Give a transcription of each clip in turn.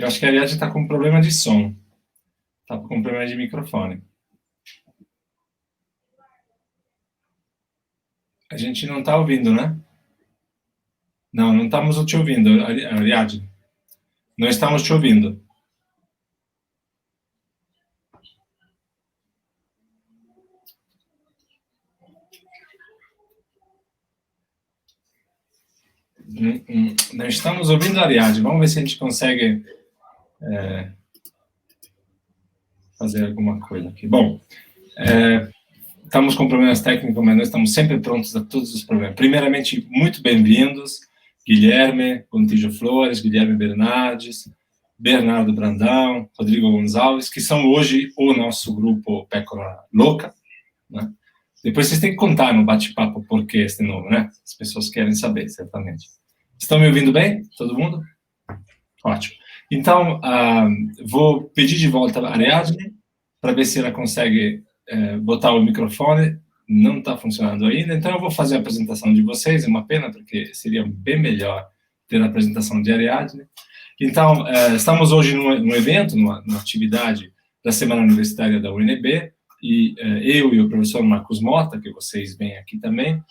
Eu acho que a Ariadne está com problema de som. Está com problema de microfone. A gente não está ouvindo, né? Não, não estamos te ouvindo, Ariadne. Não estamos te ouvindo. Não estamos ouvindo a Ariadne. Vamos ver se a gente consegue fazer alguma coisa aqui. Bom, estamos com problemas técnicos, mas nós estamos sempre prontos a todos os problemas. Primeiramente, muito bem-vindos, Guilherme Gontijo Flores, Guilherme Bernardes, Bernardo Brandão, Rodrigo Gonçalves, que são hoje o nosso grupo Pécora Louca, né? Depois vocês têm que contar no bate-papo por que esse nome, né? As pessoas querem saber, certamente. Estão me ouvindo bem? Todo mundo? Ótimo. Então, vou pedir de volta a Ariadne para ver se ela consegue botar o microfone. Não está funcionando ainda, então eu vou fazer a apresentação de vocês. É uma pena, porque seria bem melhor ter a apresentação de Ariadne. Então, estamos hoje num evento, numa atividade da Semana Universitária da UNB, e eu e o professor Marcos Mota, que vocês veem aqui também,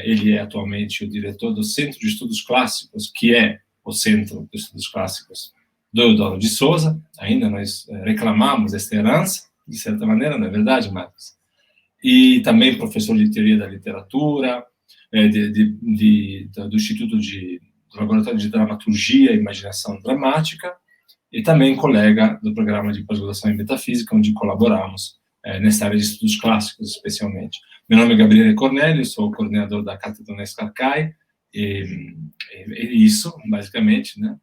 ele é atualmente o diretor do Centro de Estudos Clássicos, que é o Centro de Estudos Clássicos do Eudoro de Souza. Ainda nós reclamamos esta herança, de certa maneira, não é verdade, Marcos? E também professor de Teoria da Literatura, do Instituto do Laboratório de Dramaturgia e Imaginação Dramática, e também colega do programa de pós-graduação em Metafísica, onde colaboramos nessa área de estudos clássicos, especialmente. Meu nome é Gabriele Cornélio, sou o coordenador da Cátedra Unesco Arcai, e isso, basicamente, né?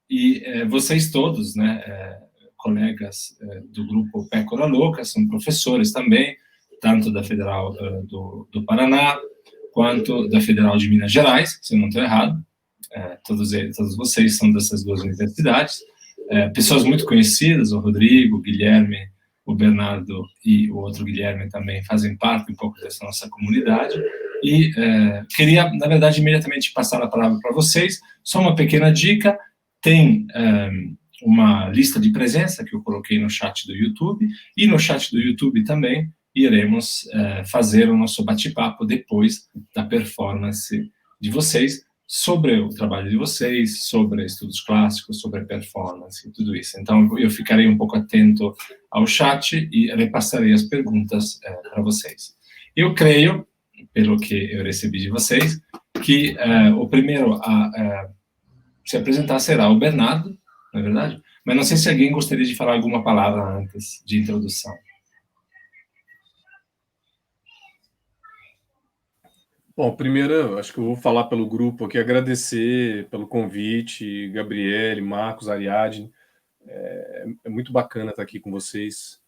E vocês todos, né, colegas do grupo Pécora Louca, são professores também, tanto da Federal do Paraná, quanto da Federal de Minas Gerais, se eu não estou errado. Todos vocês são dessas duas universidades. Pessoas muito conhecidas, o Rodrigo, o Guilherme, o Bernardo e o outro Guilherme também fazem parte um pouco dessa nossa comunidade. E queria, na verdade, imediatamente passar a palavra para vocês. Só uma pequena dica: tem uma lista de presença que eu coloquei no chat do YouTube, e no chat do YouTube também iremos fazer o nosso bate-papo depois da performance de vocês, sobre o trabalho de vocês, sobre estudos clássicos, sobre performance e tudo isso. Então, eu ficarei um pouco atento ao chat e repassarei as perguntas para vocês. Eu creio, pelo que eu recebi de vocês, que o primeiro a se apresentar será o Bernardo, não é verdade? Mas não sei se alguém gostaria de falar alguma palavra antes de introdução. Bom, primeiro, acho que eu vou falar pelo grupo aqui, agradecer pelo convite, Gabriele, Marcos, Ariadne. É muito bacana estar aqui com vocês.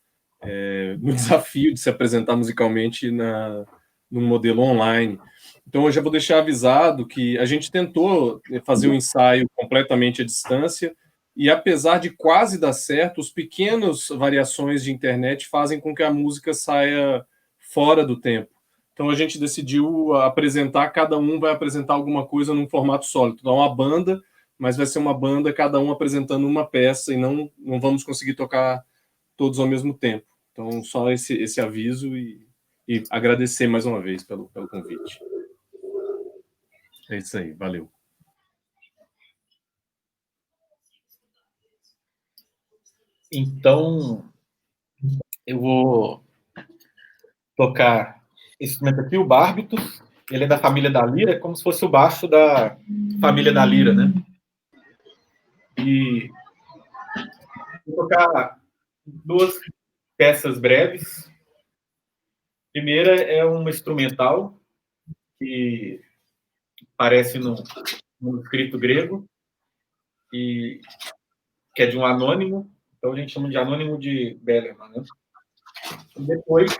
No desafio de se apresentar musicalmente num modelo online. Então, eu já vou deixar avisado que a gente tentou fazer um ensaio completamente à distância, e apesar de quase dar certo, os pequenos variações de internet fazem com que a música saia fora do tempo. Então, a gente decidiu apresentar, cada um vai apresentar alguma coisa num formato sólido. Então, uma banda, mas vai ser uma banda, cada um apresentando uma peça, e não vamos conseguir tocar todos ao mesmo tempo. Então, só esse aviso, e agradecer mais uma vez pelo convite. É isso aí, valeu. Então, eu vou tocar esse instrumento aqui, o bárbitos. Ele é da família da lira, é como se fosse o baixo da família da lira, né? E vou tocar duas peças breves. A primeira é uma instrumental que aparece no escrito grego, e que é de um anônimo. Então a gente chama de anônimo de Bellerman, né? E depois,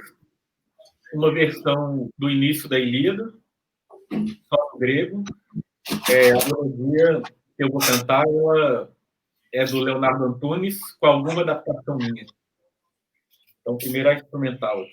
uma versão do início da Ilíada, só no grego. A melodia que eu vou cantar, ela é do Leonardo Antunes, com alguma adaptação minha. Então, primeiro a instrumental.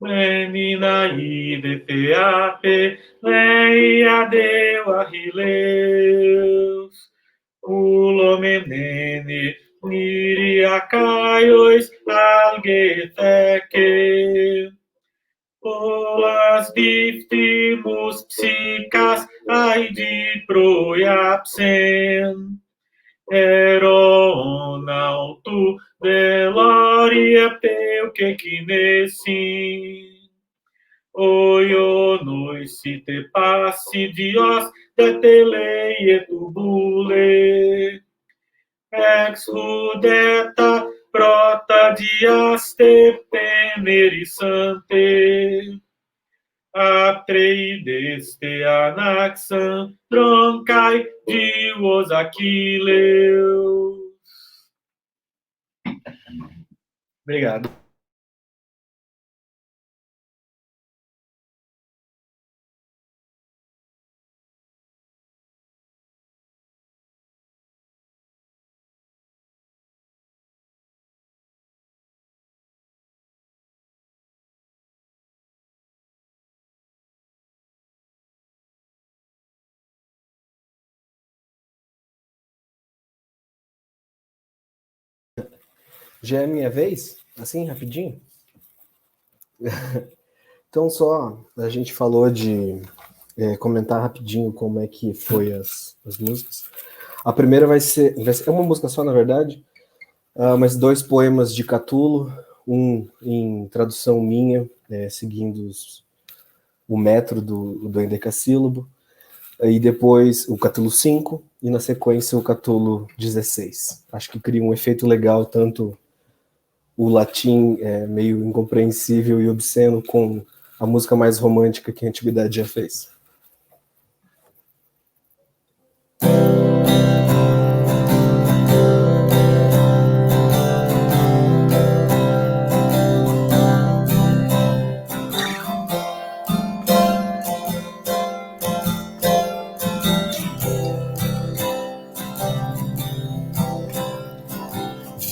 Menina ideteape, leia deu arrileus, ulomenene, niriacaios, algeteke, olas diftimus psicas, aidi proiapsen, eronautu delaria peuquequinesin, oio nois si te passi dios de telei tubule, ex rudeta prota diaste penerisante, atreideste anaxan troncai dios Aquileus. Obrigado. Já é minha vez? Assim, rapidinho? Então, só a gente falou de comentar rapidinho como é que foi as músicas. A primeira vai ser é uma música só, na verdade, mas 2 poemas de Catulo, um em tradução minha, seguindo o metro do endecassílabo, e depois o Catulo 5, e na sequência o Catulo 16. Acho que cria um efeito legal, tanto o latim meio incompreensível e obsceno com a música mais romântica que a antiguidade já fez.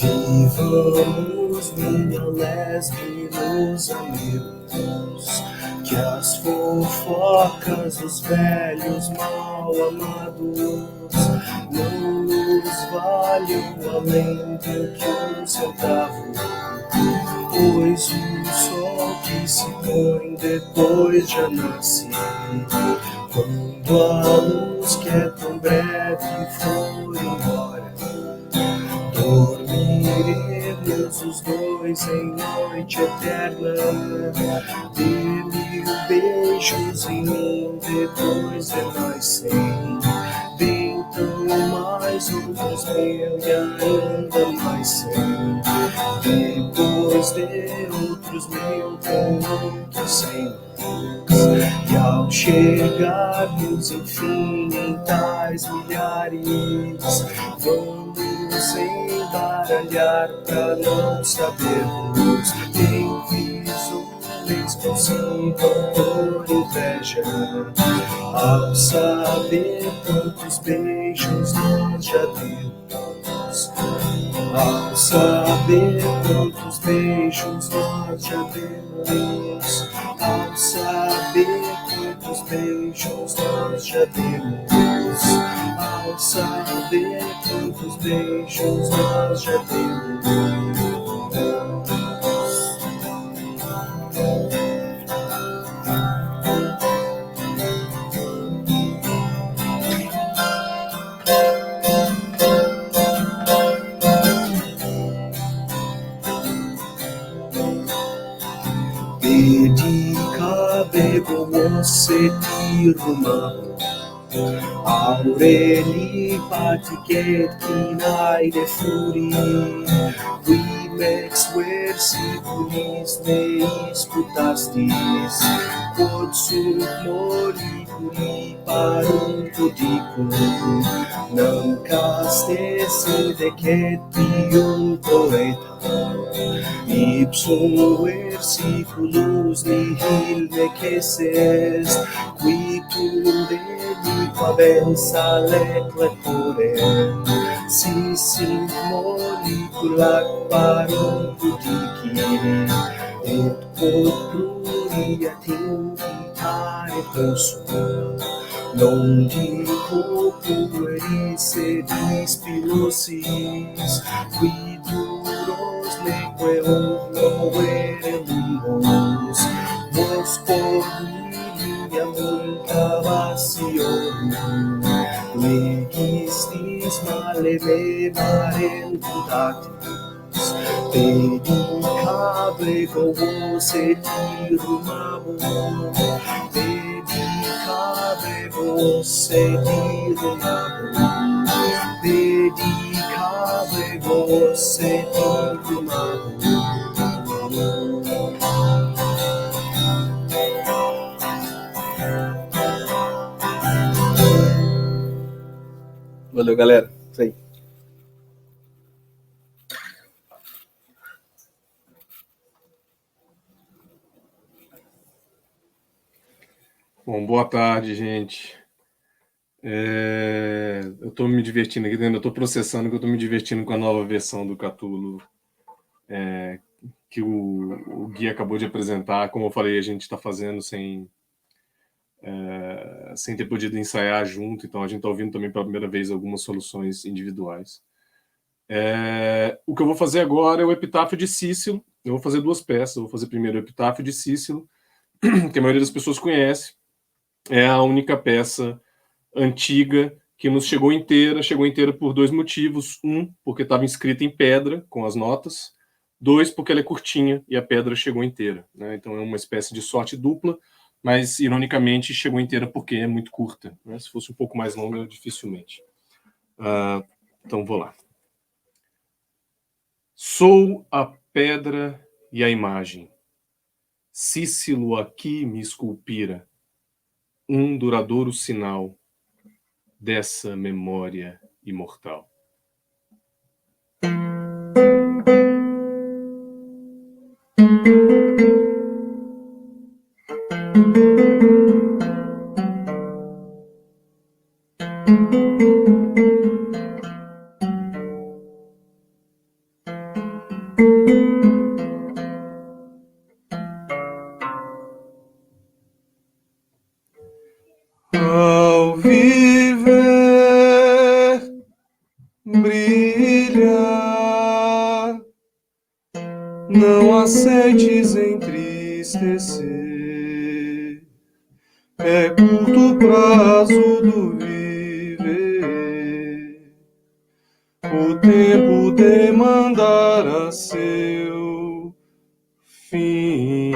Vivamos minha lesbe nos amigos, que as fofocas dos velhos mal amados não nos valham além do que um centavo, pois o sol que se põe depois já nasce, quando a luz que é tão breve for embora. Dormiremos os dois em noite eterna, de 1000 beijos em mim, depois de nós 100, de então mais outros 1000 e ainda mais 100, depois de outros 1000 com outros 100. E ao chegarmos enfim em tais milhares, vamos embaralhar pra não sabermos. Nem visões consigam por inveja, ao saber quantos beijos nós já demos. Ao saber quantos beijos nós já demos. Ao saber quantos beijos nós já demos. Ao saber quantos beijos nós já demos. Dedica bego setiruma Aureli patiquetinai de furi Vimex versiculis ne isputastis Quod sunt moriculi parum pudicum Nam castesse decetium poeta Ipsum versiculus nihil neces, qui tu deliqua bensa leclepore, si sint molicula parum pudici, et quod dia tintare posso, non dico pueri sedis pilosis, qui duros leque uno vere lumos, vos por milia multa vacium, legistis male me marem putatis, dedicable vos et irumamo, dedicable vos et irumamo, dedicable vos et irumamo. Valeu, galera. Isso aí. Bom, boa tarde, gente. Eu estou me divertindo aqui, ainda estou processando que eu estou me divertindo com a nova versão do Cthulhu que o Gui acabou de apresentar. Como eu falei, a gente está fazendo sem ter podido ensaiar junto, então a gente está ouvindo também pela primeira vez algumas soluções individuais. O que eu vou fazer agora é o Epitáfio de Cícero. Eu vou fazer duas peças. Eu vou fazer primeiro o Epitáfio de Cícero, que a maioria das pessoas conhece. É a única peça antiga que nos chegou inteira por dois motivos. Um, porque estava escrita em pedra, com as notas. Dois, porque ela é curtinha e a pedra chegou inteira, né? Então é uma espécie de sorte dupla, mas, ironicamente, chegou inteira porque é muito curta, né? Se fosse um pouco mais longa, dificilmente. Então, vou lá. Sou a pedra e a imagem. Cícero aqui me esculpira um duradouro sinal dessa memória imortal. Ao viver, brilhar, não aceites entristecer, é curto prazo do viver, o tempo demandará seu fim.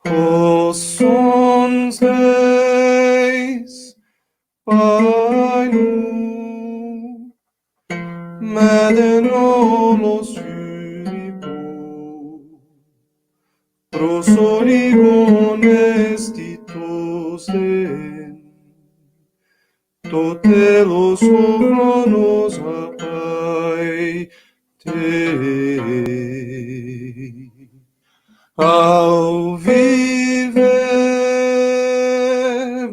Os sons reis, Pai nu, medenos filipo, prosoligon estitos den, totelos chronos apai te. Ao viver,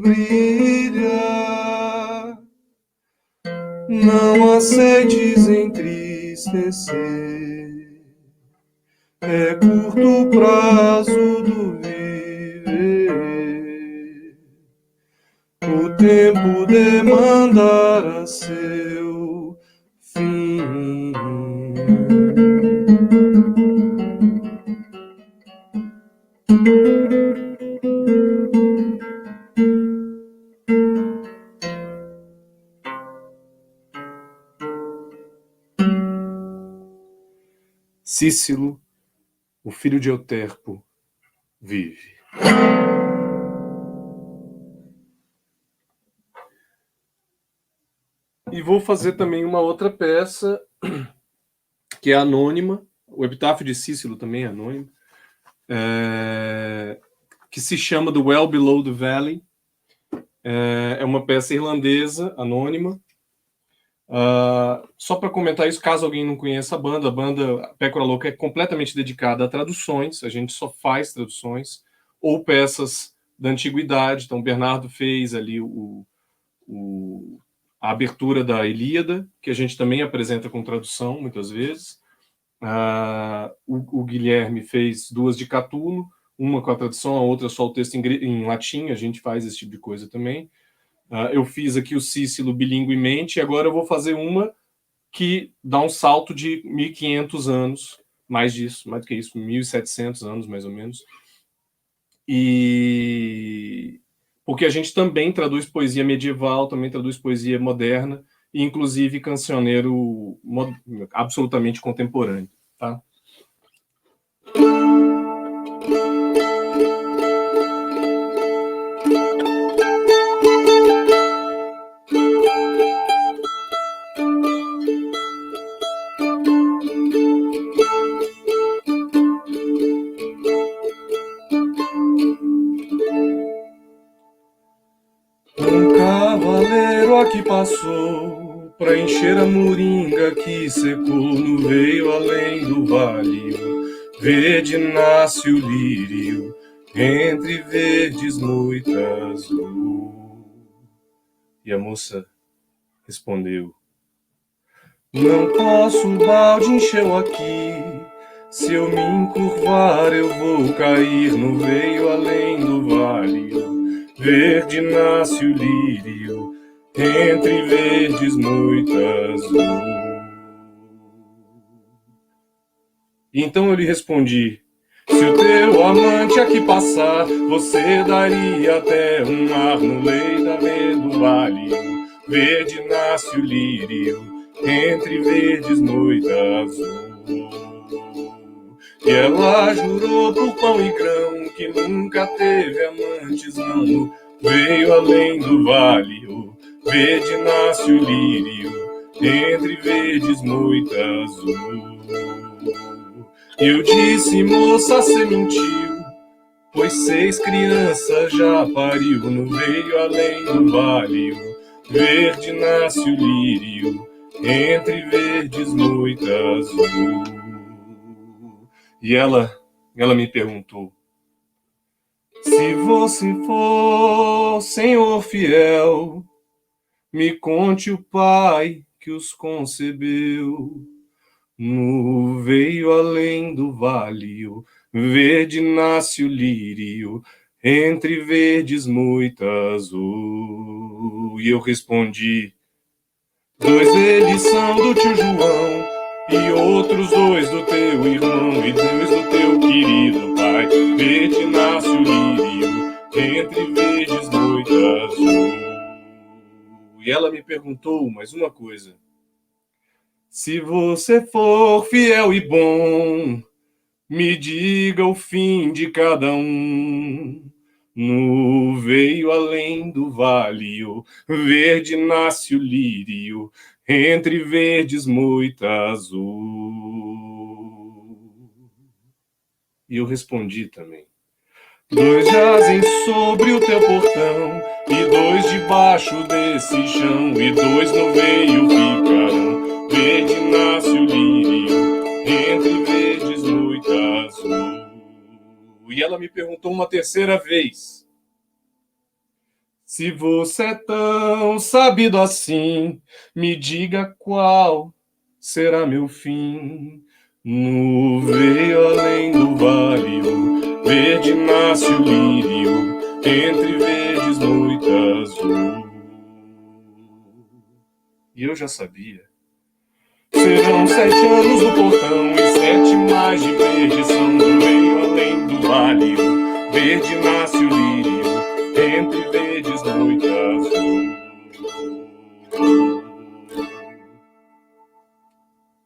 brilhar, não aceites entristecer, é curto prazo do viver, o tempo demandará seu fim. Cícero, o filho de Euterpo, vive. E vou fazer também uma outra peça que é anônima. O Epitáfio de Cícero também é anônimo. Que se chama The Well Below the Valley. É uma peça irlandesa, anônima. Só para comentar isso, caso alguém não conheça a banda Pécora Louca é completamente dedicada a traduções. A gente só faz traduções ou peças da antiguidade. Então, o Bernardo fez ali a abertura da Ilíada, que a gente também apresenta com tradução, muitas vezes. O Guilherme fez 2 de Catulo, uma com a tradução, a outra só o texto em latim, a gente faz esse tipo de coisa também. Eu fiz aqui o Cícero bilínguemente, e agora eu vou fazer uma que dá um salto de 1.500 anos, mais do que isso, 1.700 anos, mais ou menos. E porque a gente também traduz poesia medieval, também traduz poesia moderna, e inclusive cancioneiro absolutamente contemporâneo, tá? Um cavaleiro aqui passou pra encher a moringa que secou no veio além do vale. Verde nasce o lírio entre verdes moitas. E a moça respondeu: não posso, o balde encheu aqui. Se eu me encurvar, eu vou cair no veio além do vale. Verde nasce o lírio entre verdes moitas. Então eu lhe respondi: se o teu amante aqui passar, você daria até um mar no leito do vale. Verde nasce o lírio entre verdes moitas. E ela jurou por pão e grão que nunca teve amantes, não. Veio além do vale, verde nasce o lírio entre verdes moitas. Eu disse: moça, cê mentiu, pois 6 crianças já pariu no veio além do vale. Verde nasce o lírio entre verdes moitas. E ela me perguntou: se você for Senhor fiel, me conte o pai que os concebeu. No veio além do vale, verde nasce o lírio entre verdes moitas. E eu respondi: 2 deles são do tio João, e outros 2 do teu irmão, e 2 do teu querido pai. Verde nasce o lírio entre verdes moitas. E ela me perguntou mais uma coisa: se você for fiel e bom, me diga o fim de cada um. No veio além do vale, verde nasce o lírio entre verdes moitas. E eu respondi também: 2 jazem sobre o teu portão, e 2 debaixo desse chão, e 2 no veio ficarão. Verde nasce o lírio entre verdes moitas. E ela me perguntou uma terceira vez: se você é tão sabido assim, me diga qual será meu fim. No veio além do vale, verde nasce o lírio entre verdes moitas. E eu já sabia. Serão 7 anos no portão e 7 mais de perdição. No veio além do vale, verde nasce o lírio entre verdes moitas.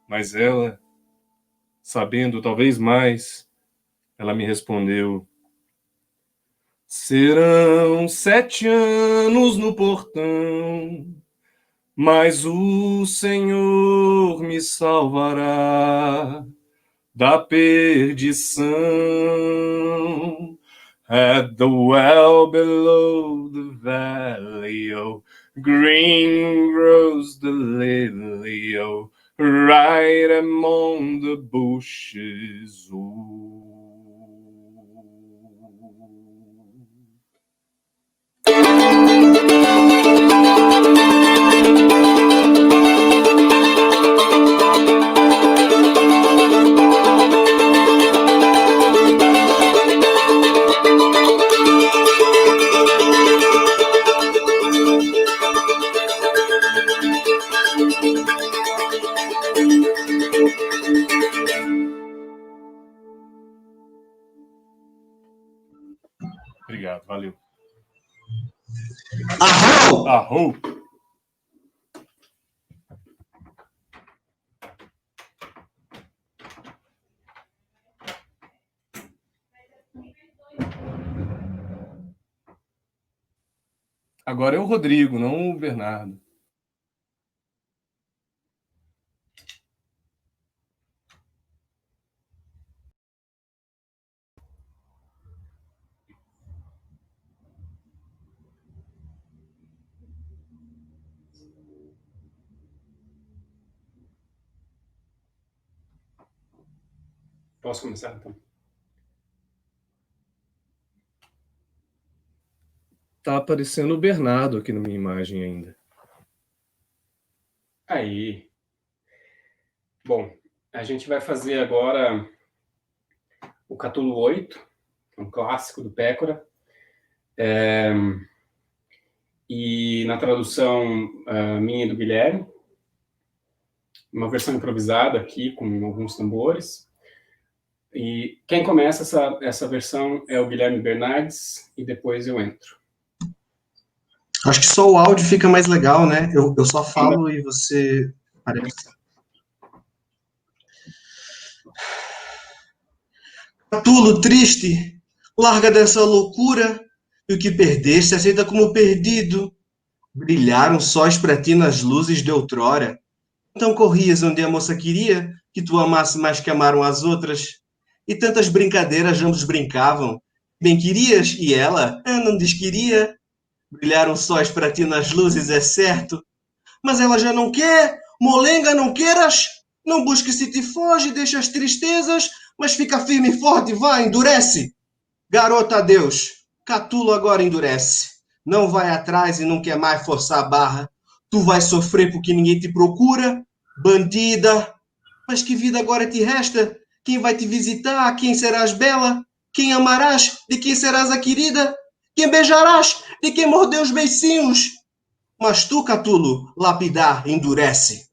Mas ela, sabendo talvez mais, ela me respondeu: serão 7 anos no portão, mas o Senhor me salvará da perdição. At the well below the valley, oh, green grows the lily, oh, right among the bushes. Obrigado, valeu. Arrou! Arrou! Agora é o Rodrigo, não o Bernardo. Posso começar, então? Tá aparecendo o Bernardo aqui na minha imagem ainda. Aí. Bom, a gente vai fazer agora o Catulo 8, um clássico do Pécora. E na tradução minha e do Guilherme, uma versão improvisada aqui, com alguns tambores. E quem começa essa versão é o Guilherme Bernardes, e depois eu entro. Acho que só o áudio fica mais legal, né? Eu só falo e você aparece. Catulo triste, larga dessa loucura, e o que perdeste aceita como perdido. Brilharam sóis pra ti nas luzes de outrora. Então corrias onde a moça queria que tu amasse mais que amaram as outras. E tantas brincadeiras ambos brincavam. Bem querias, e ela não desqueria. Brilharam sóis pra ti nas luzes, é certo. Mas ela já não quer, molenga não queiras. Não busque se te foge, deixa as tristezas, mas fica firme e forte, vai, endurece. Garota, adeus. Catulo agora endurece. Não vai atrás e não quer mais forçar a barra. Tu vais sofrer porque ninguém te procura. Bandida. Mas que vida agora te resta? Quem vai te visitar? Quem serás bela? Quem amarás? De quem serás a querida? Quem beijarás? De quem mordeu os beicinhos? Mas tu, Catulo, lapidar, endurece.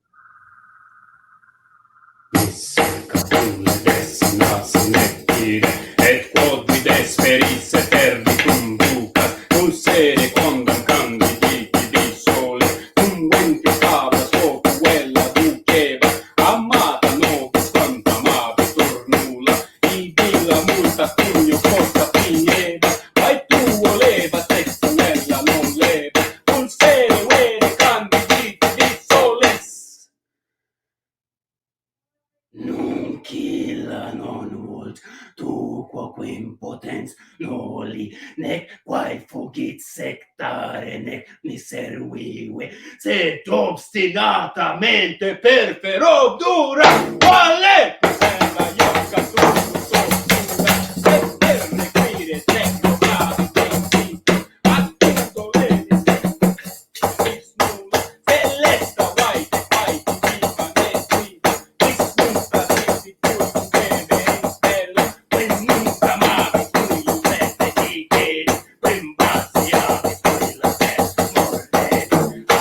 Noli, nec quae fugit sectare, nec miservive, sed obstinatamente perfero dura, quale sembra ioca sostura, et per require tecno gravi attunto venis, vis nulla, celesta vaite, viva nequida, vis nunca disi cui bene in stella, quem nunca amavi cui ulete digeri, quem baziavi cui la terra morderi, attunta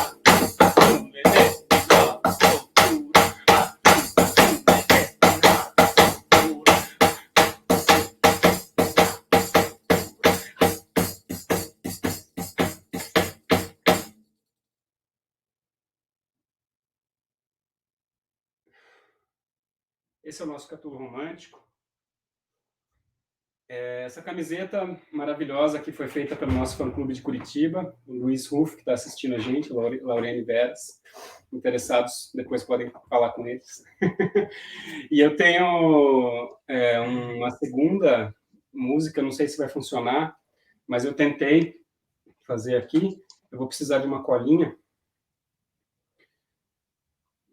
sulle destinata sottura, attunta sulle destinata sottura. Esse é o nosso Catulo Romântico. Essa camiseta maravilhosa que foi feita pelo nosso fã-clube de Curitiba, o Luiz Ruff, que está assistindo a gente, Laurene Veras. Interessados, depois podem falar com eles. E eu tenho uma segunda música, não sei se vai funcionar, mas eu tentei fazer aqui. Eu vou precisar de uma colinha,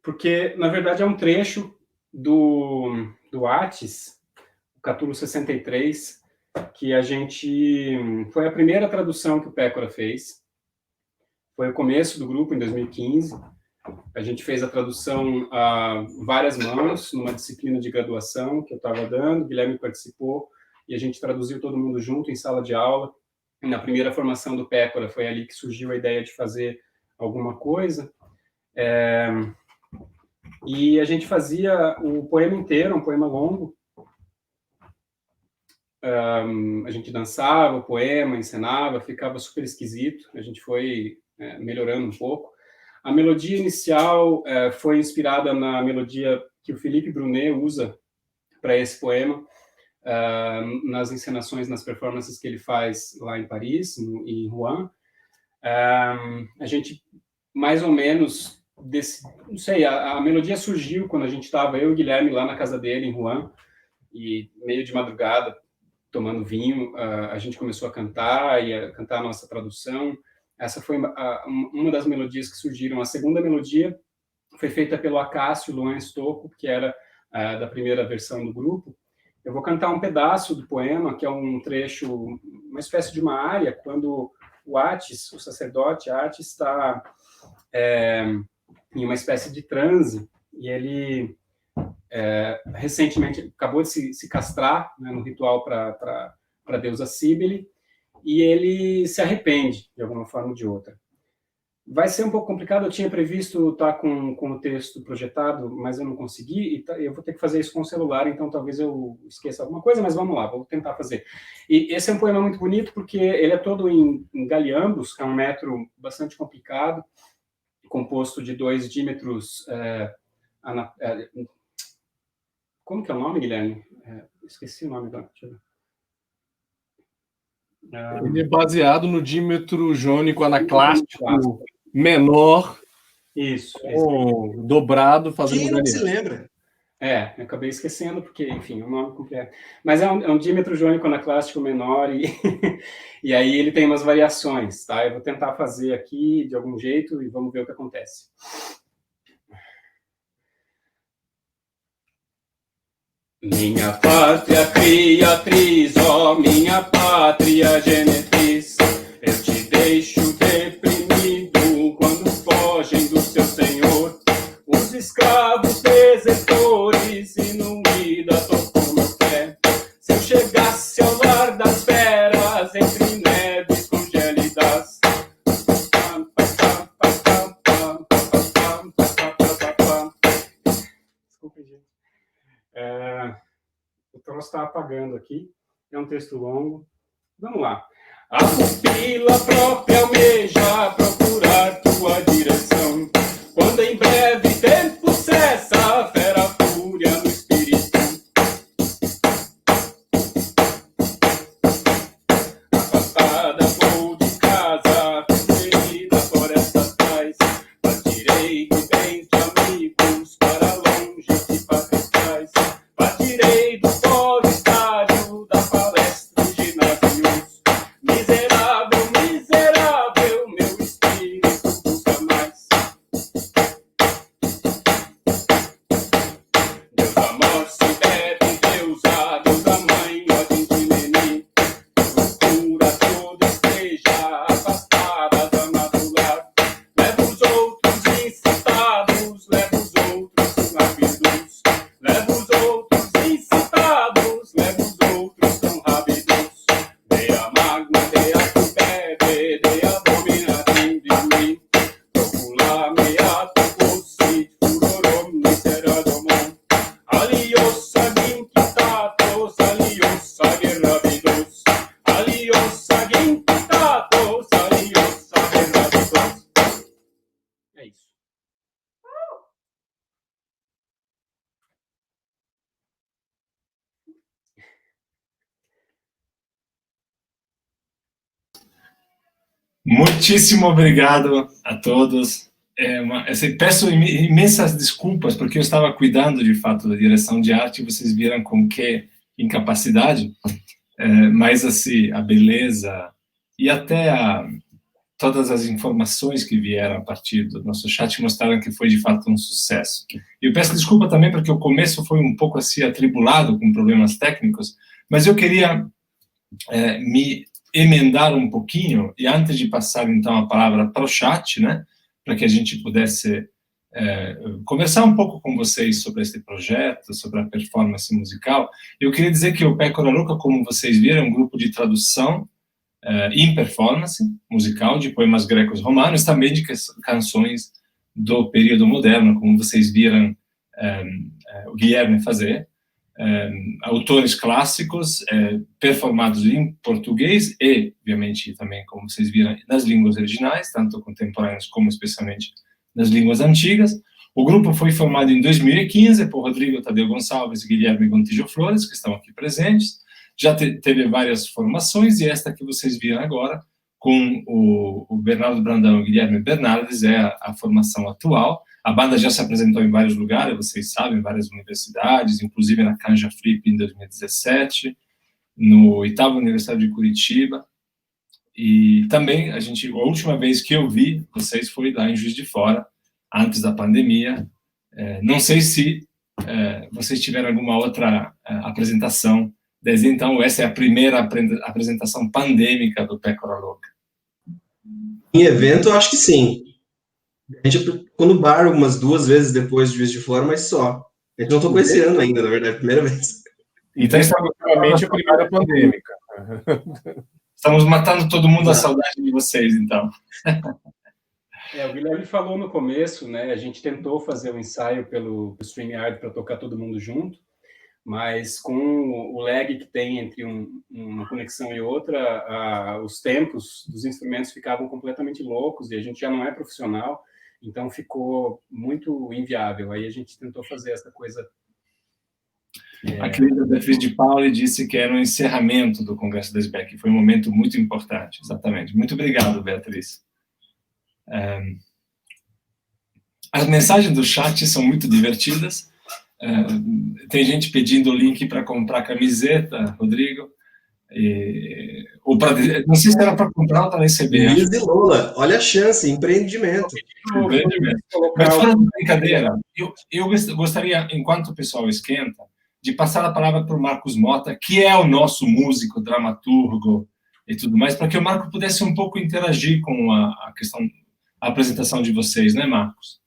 porque, na verdade, é um trecho do Atis, o Catulo 63, que a gente... Foi a primeira tradução que o Pécora fez. Foi o começo do grupo, em 2015. A gente fez a tradução a várias mãos, numa disciplina de graduação que eu estava dando, o Guilherme participou, e a gente traduziu todo mundo junto em sala de aula. E na primeira formação do Pécora, foi ali que surgiu a ideia de fazer alguma coisa. E a gente fazia o poema inteiro, um poema longo, a gente dançava o poema, encenava, ficava super esquisito, a gente foi melhorando um pouco. A melodia inicial foi inspirada na melodia que o Felipe Brunet usa para esse poema, nas encenações, nas performances que ele faz lá em Paris, em Rouen. A gente, mais ou menos, não sei, a melodia surgiu quando a gente estava, eu e o Guilherme, lá na casa dele, em Rouen, e meio de madrugada, tomando vinho, a gente começou a cantar a nossa tradução. Essa foi uma das melodias que surgiram. A segunda melodia foi feita pelo Acácio Luan Stocco, que era da primeira versão do grupo. Eu vou cantar um pedaço do poema, que é um trecho, uma espécie de uma área, quando o Atis, o sacerdote Atis, está em uma espécie de transe, e ele recentemente acabou de se castrar, né, no ritual para a deusa Cíbele, e ele se arrepende, de alguma forma ou de outra. Vai ser um pouco complicado, eu tinha previsto estar com o texto projetado, mas eu não consegui, e eu vou ter que fazer isso com o celular, então talvez eu esqueça alguma coisa, mas vamos lá, vou tentar fazer. E esse é um poema muito bonito, porque ele é todo em galiambos, que é um metro bastante complicado, composto de 2 dímetros... como que é o nome, Guilherme? Esqueci o nome. Deixa eu ver. Ele é baseado no dímetro jônico anaclástico menor, isso, dobrado, fazendo Quem não se lembra? eu acabei esquecendo, porque, enfim, o nome completo. Mas é um dímetro jônico anaclástico menor, e aí ele tem umas variações, tá? Eu vou tentar fazer aqui de algum jeito e vamos ver o que acontece. Minha pátria criatriz, ó minha pátria genetriz, eu te deixo deprimido quando fogem do seu senhor os escravos desertores, e no ida tocou meu pé. Se eu chegasse ao lar das feras, entre neves congélidas, desculpa, gente. O troço está apagando aqui. É um texto longo. Vamos lá. A pupila própria almeja procurar tua direção, quando em breve tempo cessa a fera fúria no espírito. Afastada vou de casa, ferida floresta atrás, partirei de bens de amigos para longe de patrícias. Partirei do pobre estádio da palestra de navios. Miserável, miserável, meu espírito busca mais. Deus amor se deve, deusa, deusa mãe, ordem de Meni. Procura toda esteja afastada da madular. Leva os outros incitados, leva os outros rápidos. Leva os outros incitados, leva os outros tão rápidos. Dei a magma, dei a cubebe, dei a dominatim de mim. Procula meato possi, furorom miseradomon. Aliosa inquitatos, aliosa guerrabidos. Aliosa inquitatos, aliosa guerrabidos. É isso. Muitíssimo obrigado a todos. Peço imensas desculpas, porque eu estava cuidando, de fato, da direção de arte, e vocês viram com que incapacidade, mas, assim, a beleza e até todas as informações que vieram a partir do nosso chat mostraram que foi, de fato, um sucesso. Eu peço desculpa também, porque o começo foi um pouco, assim, atribulado, com problemas técnicos, mas eu queria me emendar um pouquinho, e antes de passar, então, a palavra para o chat, né, para que a gente pudesse conversar um pouco com vocês sobre esse projeto, sobre a performance musical, eu queria dizer que o Pécora Louca, como vocês viram, é um grupo de tradução em performance musical de poemas grecos romanos, também de canções do período moderno, como vocês viram o Guilherme fazer. autores clássicos performados em português e, obviamente, também, como vocês viram, nas línguas originais, tanto contemporâneas como especialmente nas línguas antigas. O grupo foi formado em 2015 por Rodrigo Tadeu Gonçalves e Guilherme Gontijo Flores, que estão aqui presentes. Já teve várias formações, e esta que vocês viram agora, com o Bernardo Brandão e o Guilherme Bernardes, é a formação atual. A banda já se apresentou em vários lugares, vocês sabem, em várias universidades, inclusive na Canja Flip em 2017, no Itaú Universidade de Curitiba. E também, a última vez que eu vi vocês foi lá em Juiz de Fora, antes da pandemia. Não sei se vocês tiveram alguma outra apresentação desde então. Essa é a primeira apresentação pandêmica do Pécora Louca. Em evento, eu acho que sim. A gente ficou no bar umas 2 vezes depois de Juiz de Fora, mas só. A gente não tocou esse ano ainda, na verdade, primeira vez. Então, efetivamente, a primeira pandêmica. Estamos matando todo mundo a saudade de vocês, então. O Guilherme falou no começo, né? A gente tentou fazer um ensaio pelo StreamYard para tocar todo mundo junto, mas com o lag que tem entre uma conexão e outra, os tempos dos instrumentos ficavam completamente loucos, e a gente já não é profissional, então ficou muito inviável. Aí a gente tentou fazer essa coisa. A querida Beatriz de Paula disse que era um encerramento do Congresso da SBEC, foi um momento muito importante, exatamente. Muito obrigado, Beatriz. As mensagens do chat são muito divertidas. Tem gente pedindo o link para comprar camiseta, Rodrigo. Ou não sei se era para comprar ou para receber. Luiz e Lola, olha a chance, empreendimento. Mas fora de brincadeira, eu gostaria, enquanto o pessoal esquenta, de passar a palavra para o Marcos Mota, que é o nosso músico, dramaturgo e tudo mais, para que o Marco pudesse um pouco interagir com a apresentação de vocês, né, Marcos?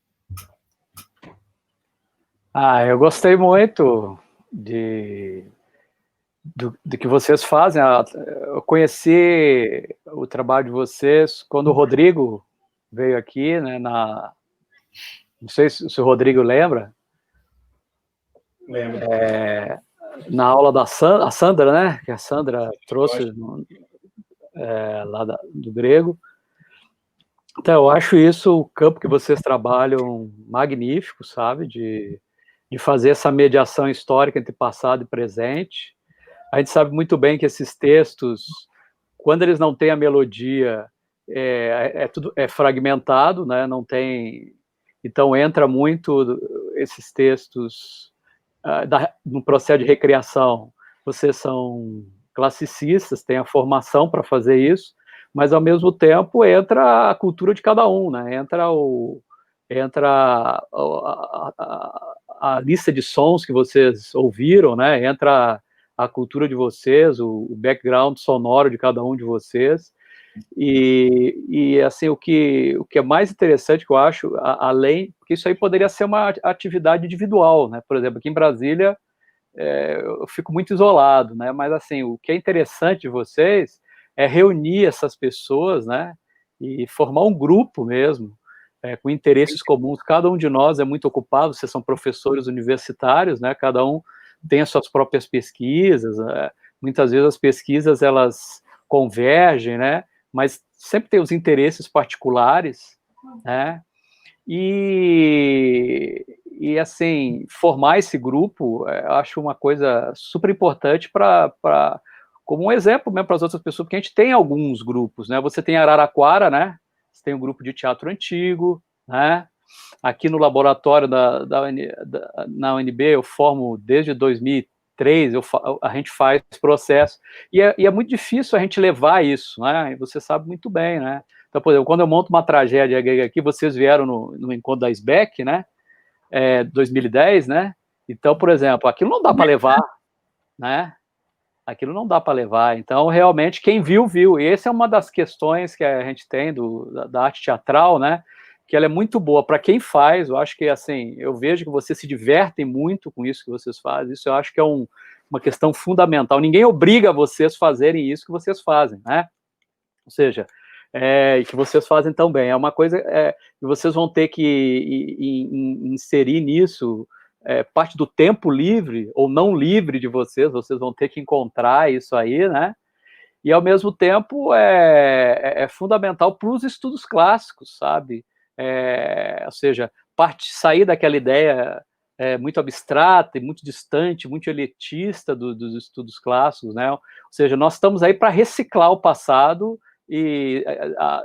Eu gostei muito do que vocês fazem. Eu conheci o trabalho de vocês quando o Rodrigo veio aqui, né, não sei se o Rodrigo lembra. Lembro. Na aula da Sandra, né, que a Sandra trouxe lá do grego. Então, eu acho isso, o campo que vocês trabalham, magnífico, sabe, de fazer essa mediação histórica entre passado e presente. A gente sabe muito bem que esses textos, quando eles não têm a melodia, tudo fragmentado, né? Não tem. Então entra muito esses textos no processo de recriação. Vocês são classicistas, têm a formação para fazer isso, mas ao mesmo tempo entra a cultura de cada um, né? Entra a lista de sons que vocês ouviram, né? Entra a cultura de vocês, o background sonoro de cada um de vocês, e assim, o que é mais interessante que eu acho, além, porque isso aí poderia ser uma atividade individual, né? Por exemplo, aqui em Brasília, eu fico muito isolado, né? Mas assim, o que é interessante de vocês é reunir essas pessoas, né? E formar um grupo mesmo, com interesses comuns. Cada um de nós é muito ocupado, vocês são professores universitários, né? Cada um tem as suas próprias pesquisas, muitas vezes as pesquisas elas convergem, né? Mas sempre tem os interesses particulares, né? E assim, formar esse grupo, eu acho uma coisa super importante como um exemplo mesmo para as outras pessoas, porque a gente tem alguns grupos, né? Você tem Araraquara, né? Você tem um grupo de teatro antigo, né? Aqui no laboratório na UNB, eu formo desde 2003, a gente faz esse processo, e é muito difícil a gente levar isso, né? E você sabe muito bem, né? Então, por exemplo, quando eu monto uma tragédia grega aqui, vocês vieram no encontro da SBEC, né? 2010, né? Então, por exemplo, aquilo não dá para levar, né? Aquilo não dá para levar. Então, realmente, quem viu, viu. E essa é uma das questões que a gente tem da arte teatral, né? Que ela é muito boa para quem faz. Eu acho que, assim, eu vejo que vocês se divertem muito com isso que vocês fazem. Isso eu acho que é uma questão fundamental. Ninguém obriga vocês a fazerem isso que vocês fazem, né? Ou seja, que vocês fazem tão bem. É uma coisa que vocês vão ter que inserir nisso parte do tempo livre ou não livre de vocês vão ter que encontrar isso aí, né? E, ao mesmo tempo, é fundamental para os estudos clássicos, sabe? Ou seja, sair daquela ideia muito abstrata e muito distante, muito elitista dos estudos clássicos, né? Ou seja, nós estamos aí para reciclar o passado e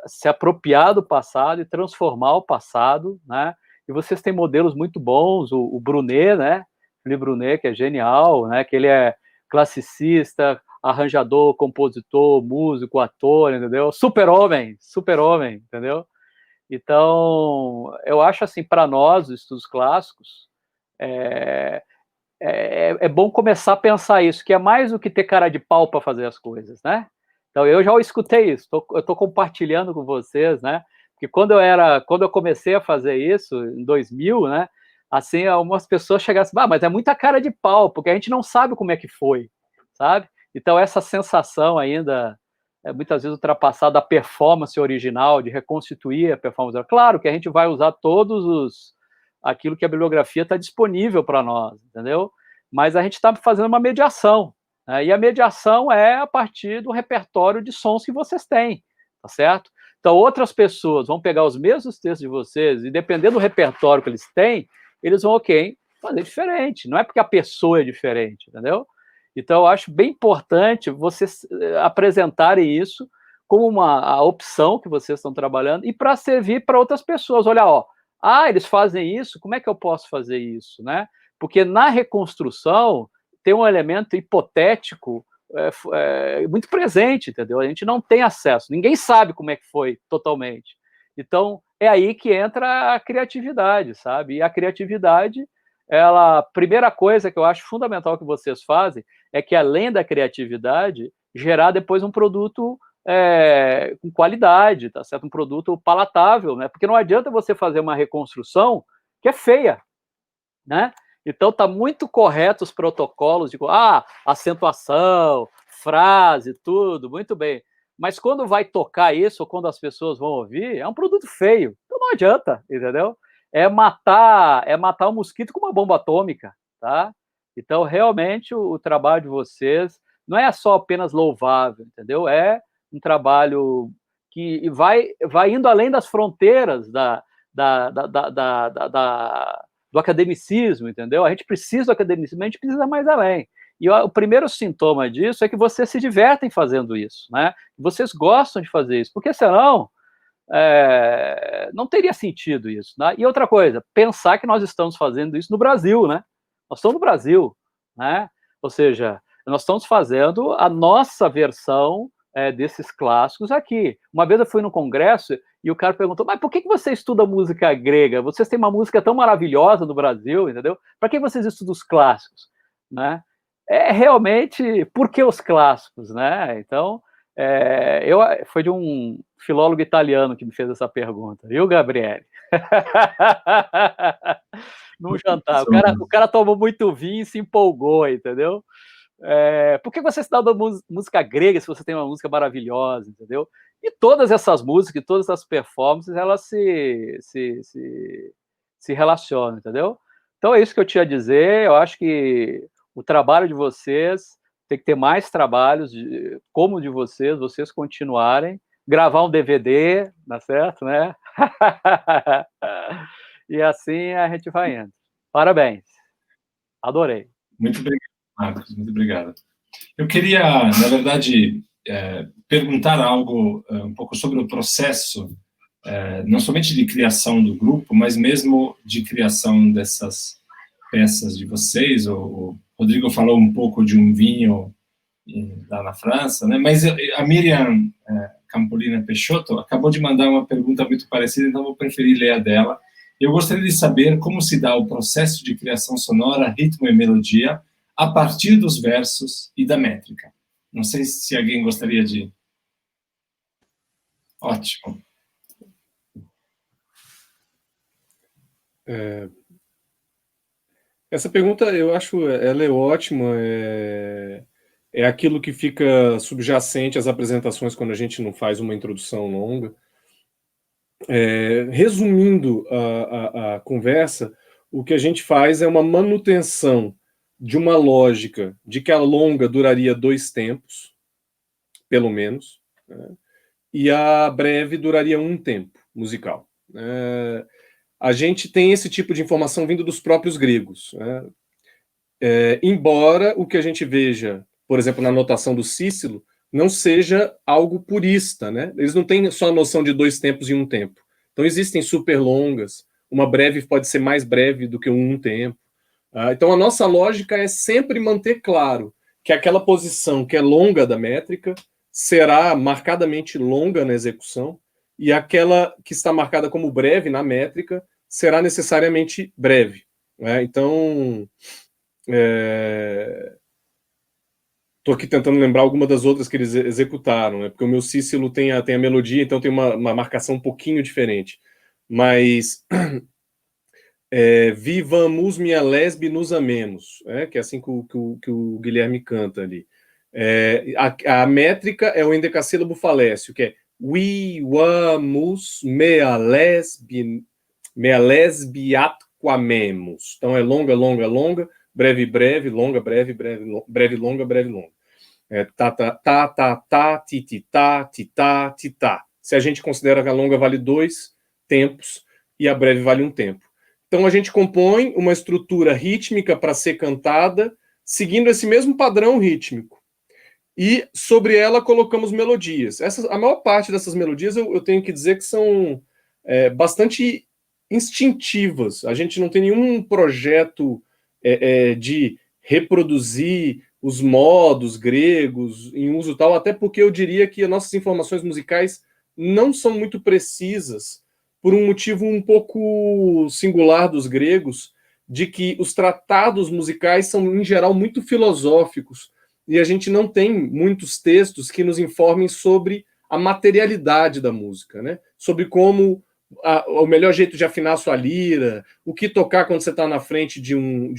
se apropriar do passado e transformar o passado, né? E vocês têm modelos muito bons, o Brunet, né? Felipe Brunet, que é genial, né? Que ele é classicista, arranjador, compositor, músico, ator, entendeu? Super-homem, entendeu? Então, eu acho assim, para nós, os estudos clássicos, é bom começar a pensar isso, que é mais do que ter cara de pau para fazer as coisas, né? Então, eu já escutei isso, eu estou compartilhando com vocês, né? Porque quando eu comecei a fazer isso, em 2000, né? Assim, algumas pessoas chegaram assim, mas é muita cara de pau, porque a gente não sabe como é que foi, sabe? Então, essa sensação ainda é muitas vezes ultrapassada da performance original, de reconstituir a performance. Claro que a gente vai usar aquilo que a bibliografia está disponível para nós, entendeu? Mas a gente está fazendo uma mediação, né? E a mediação é a partir do repertório de sons que vocês têm, tá certo? Então, outras pessoas vão pegar os mesmos textos de vocês e, dependendo do repertório que eles têm, eles vão, fazer diferente. Não é porque a pessoa é diferente, entendeu? Então, eu acho bem importante vocês apresentarem isso como a opção que vocês estão trabalhando e para servir para outras pessoas. Olha, eles fazem isso, como é que eu posso fazer isso, né? Porque na reconstrução tem um elemento hipotético muito presente, entendeu? A gente não tem acesso, ninguém sabe como é que foi totalmente. Então, é aí que entra a criatividade, sabe? E a criatividade, a primeira coisa que eu acho fundamental que vocês fazem é que, além da criatividade, gerar depois um produto com qualidade, tá certo? Um produto palatável, né? Porque não adianta você fazer uma reconstrução que é feia, né? Então, está muito correto os protocolos de acentuação, frase, tudo, muito bem. Mas quando vai tocar isso, ou quando as pessoas vão ouvir, é um produto feio. Então não adianta, entendeu? É matar um mosquito com uma bomba atômica, tá? Então, realmente, o trabalho de vocês não é só apenas louvável, entendeu? É um trabalho que vai indo além das fronteiras do academicismo, entendeu? A gente precisa do academicismo, a gente precisa mais além. E o primeiro sintoma disso é que vocês se divertem fazendo isso, né? Vocês gostam de fazer isso, porque senão não teria sentido isso, né? E outra coisa, pensar que nós estamos fazendo isso no Brasil, né? Nós estamos no Brasil, né? Ou seja, nós estamos fazendo a nossa versão desses clássicos aqui. Uma vez eu fui no congresso e o cara perguntou, mas por que você estuda música grega? Vocês têm uma música tão maravilhosa no Brasil, entendeu? Para que vocês estudam os clássicos, né? Realmente, por que os clássicos, né? Então, foi de um filólogo italiano que me fez essa pergunta, viu, Gabriele? Num jantar. O cara tomou muito vinho e se empolgou, entendeu? Por que você está dando música grega se você tem uma música maravilhosa, entendeu? E todas essas músicas, todas essas performances, elas se relacionam, entendeu? Então é isso que eu tinha a dizer. Eu acho que o trabalho de vocês tem que ter mais trabalhos como o de vocês continuarem, gravar um DVD, tá certo, né? E assim a gente vai indo. Parabéns. Adorei. Muito obrigado, Marcos. Muito obrigado. Eu queria, na verdade, perguntar algo um pouco sobre o processo, não somente de criação do grupo, mas mesmo de criação dessas peças de vocês. O Rodrigo falou um pouco de um vinho lá na França, né? Mas a Miriam Campolina Peixoto acabou de mandar uma pergunta muito parecida, então vou preferir ler a dela. Eu gostaria de saber como se dá o processo de criação sonora, ritmo e melodia a partir dos versos e da métrica. Não sei se alguém gostaria de... Ótimo. Essa pergunta, eu acho, ela é ótima, é aquilo que fica subjacente às apresentações quando a gente não faz uma introdução longa. Resumindo a conversa, o que a gente faz é uma manutenção de uma lógica de que a longa duraria 2 tempos, pelo menos, né? E a breve duraria 1 tempo musical. A gente tem esse tipo de informação vindo dos próprios gregos, né? Embora o que a gente veja, por exemplo, na notação do Cícero, não seja algo purista, né? Eles não têm só a noção de 2 tempos e 1 tempo. Então existem super longas, uma breve pode ser mais breve do que 1 tempo. Então a nossa lógica é sempre manter claro que aquela posição que é longa da métrica será marcadamente longa na execução e aquela que está marcada como breve na métrica será necessariamente breve, né? Então, estou aqui tentando lembrar alguma das outras que eles executaram, né? Porque o meu Cícero tem a melodia, então tem uma marcação um pouquinho diferente. Mas Vivamos minha lesbe nos amemos, que é assim que o Guilherme canta ali. A métrica é o endecassílabo falécio, que é Vivamos mea lesbiatquamemos. Então é longa, longa, longa, breve, breve, longa, breve, breve, breve, longa, breve, longa. Tá, tá, tá, tá, tá, ti, ti, tá, ti, tá, ti, tá. Se a gente considera que a longa vale 2 tempos e a breve vale 1 tempo. Então a gente compõe uma estrutura rítmica para ser cantada, seguindo esse mesmo padrão rítmico. E sobre ela colocamos melodias. A maior parte dessas melodias eu tenho que dizer que são bastante instintivas. A gente não tem nenhum projeto de reproduzir os modos gregos em uso tal, até porque eu diria que as nossas informações musicais não são muito precisas, por um motivo um pouco singular dos gregos, de que os tratados musicais são, em geral, muito filosóficos, e a gente não tem muitos textos que nos informem sobre a materialidade da música, né? Sobre como o melhor jeito de afinar a sua lira, o que tocar quando você está na frente de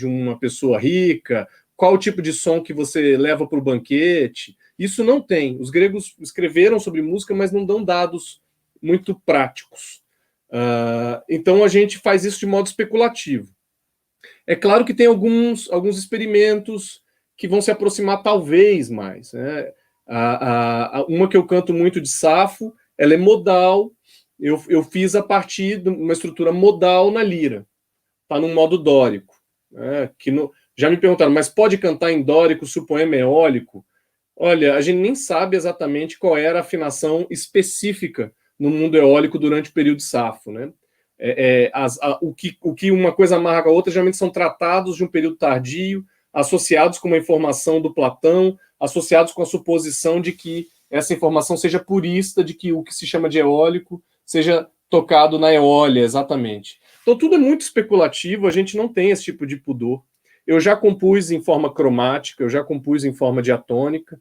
uma pessoa rica, qual o tipo de som que você leva para o banquete. Isso não tem. Os gregos escreveram sobre música, mas não dão dados muito práticos. Então a gente faz isso de modo especulativo. É claro que tem alguns experimentos que vão se aproximar talvez mais, né? Uma que eu canto muito de Safo, ela é modal, eu fiz a partir de uma estrutura modal na lira, está num modo dórico, né? Já me perguntaram, mas pode cantar em dórico se o poema é eólico? Olha, a gente nem sabe exatamente qual era a afinação específica no mundo eólico durante o período de Safo, né? O que uma coisa amarga a outra geralmente são tratados de um período tardio, associados com uma informação do Platão, associados com a suposição de que essa informação seja purista, de que o que se chama de eólico seja tocado na eólia, exatamente. Então tudo é muito especulativo, a gente não tem esse tipo de pudor. Eu já compus em forma cromática, eu já compus em forma diatônica.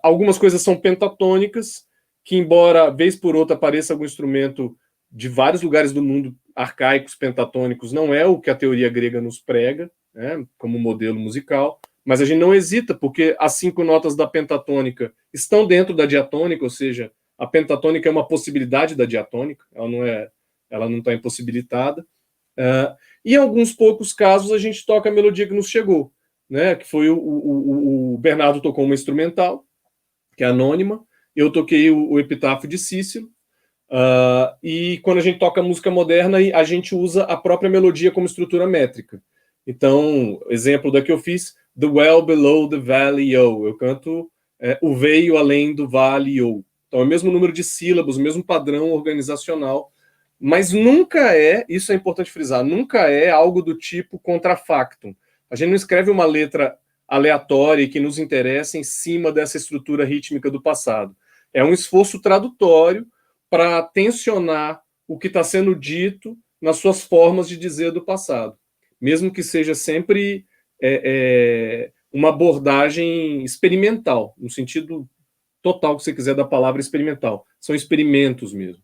Algumas coisas são pentatônicas, que embora vez por outra apareça algum instrumento de vários lugares do mundo arcaicos pentatônicos, não é o que a teoria grega nos prega, né, como modelo musical, mas a gente não hesita, porque as 5 notas da pentatônica estão dentro da diatônica, ou seja, a pentatônica é uma possibilidade da diatônica, ela não está impossibilitada. E em alguns poucos casos a gente toca a melodia que nos chegou, né, que foi o Bernardo tocou uma instrumental, que é anônima, eu toquei o Epitáfio de Cícero, e quando a gente toca música moderna, a gente usa a própria melodia como estrutura métrica. Então, exemplo da que eu fiz, The Well Below the Valley O. Eu canto o veio além do vale O. Então, é o mesmo número de sílabos, o mesmo padrão organizacional, mas nunca isso é importante frisar, nunca é algo do tipo contrafactum. A gente não escreve uma letra aleatória que nos interessa em cima dessa estrutura rítmica do passado. É um esforço tradutório para tensionar o que está sendo dito nas suas formas de dizer do passado, mesmo que seja sempre uma abordagem experimental, no sentido total que você quiser da palavra experimental. São experimentos mesmo.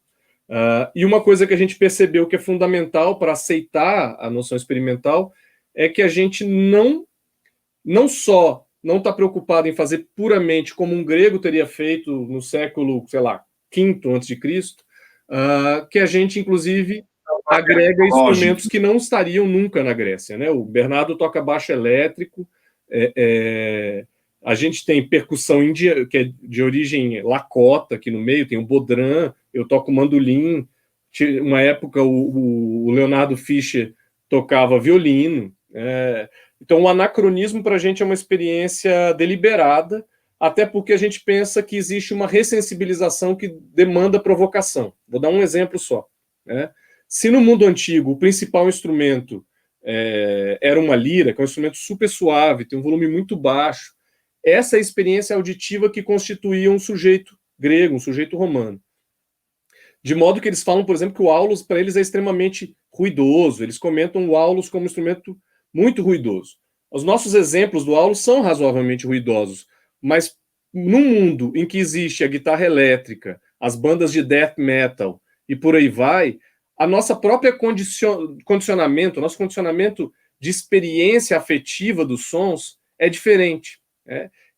E uma coisa que a gente percebeu que é fundamental para aceitar a noção experimental é que a gente não só não está preocupado em fazer puramente como um grego teria feito no século, sei lá, V a.C., que a gente, inclusive, agrega instrumentos que não estariam nunca na Grécia, né? O Bernardo toca baixo elétrico, a gente tem percussão índia, que é de origem lakota aqui no meio, tem o bodhran, eu toco mandolim, uma época o Leonardo Fischer tocava violino, então o anacronismo para a gente é uma experiência deliberada, até porque a gente pensa que existe uma ressensibilização que demanda provocação. Vou dar um exemplo só. Se no mundo antigo o principal instrumento era uma lira, que é um instrumento super suave, tem um volume muito baixo, essa é a experiência auditiva que constituía um sujeito grego, um sujeito romano. De modo que eles falam, por exemplo, que o aulos para eles é extremamente ruidoso, eles comentam o aulos como um instrumento muito ruidoso. Os nossos exemplos do aulos são razoavelmente ruidosos, mas num mundo em que existe a guitarra elétrica, as bandas de death metal e por aí vai, a nossa própria condicionamento, nosso condicionamento de experiência afetiva dos sons é diferente.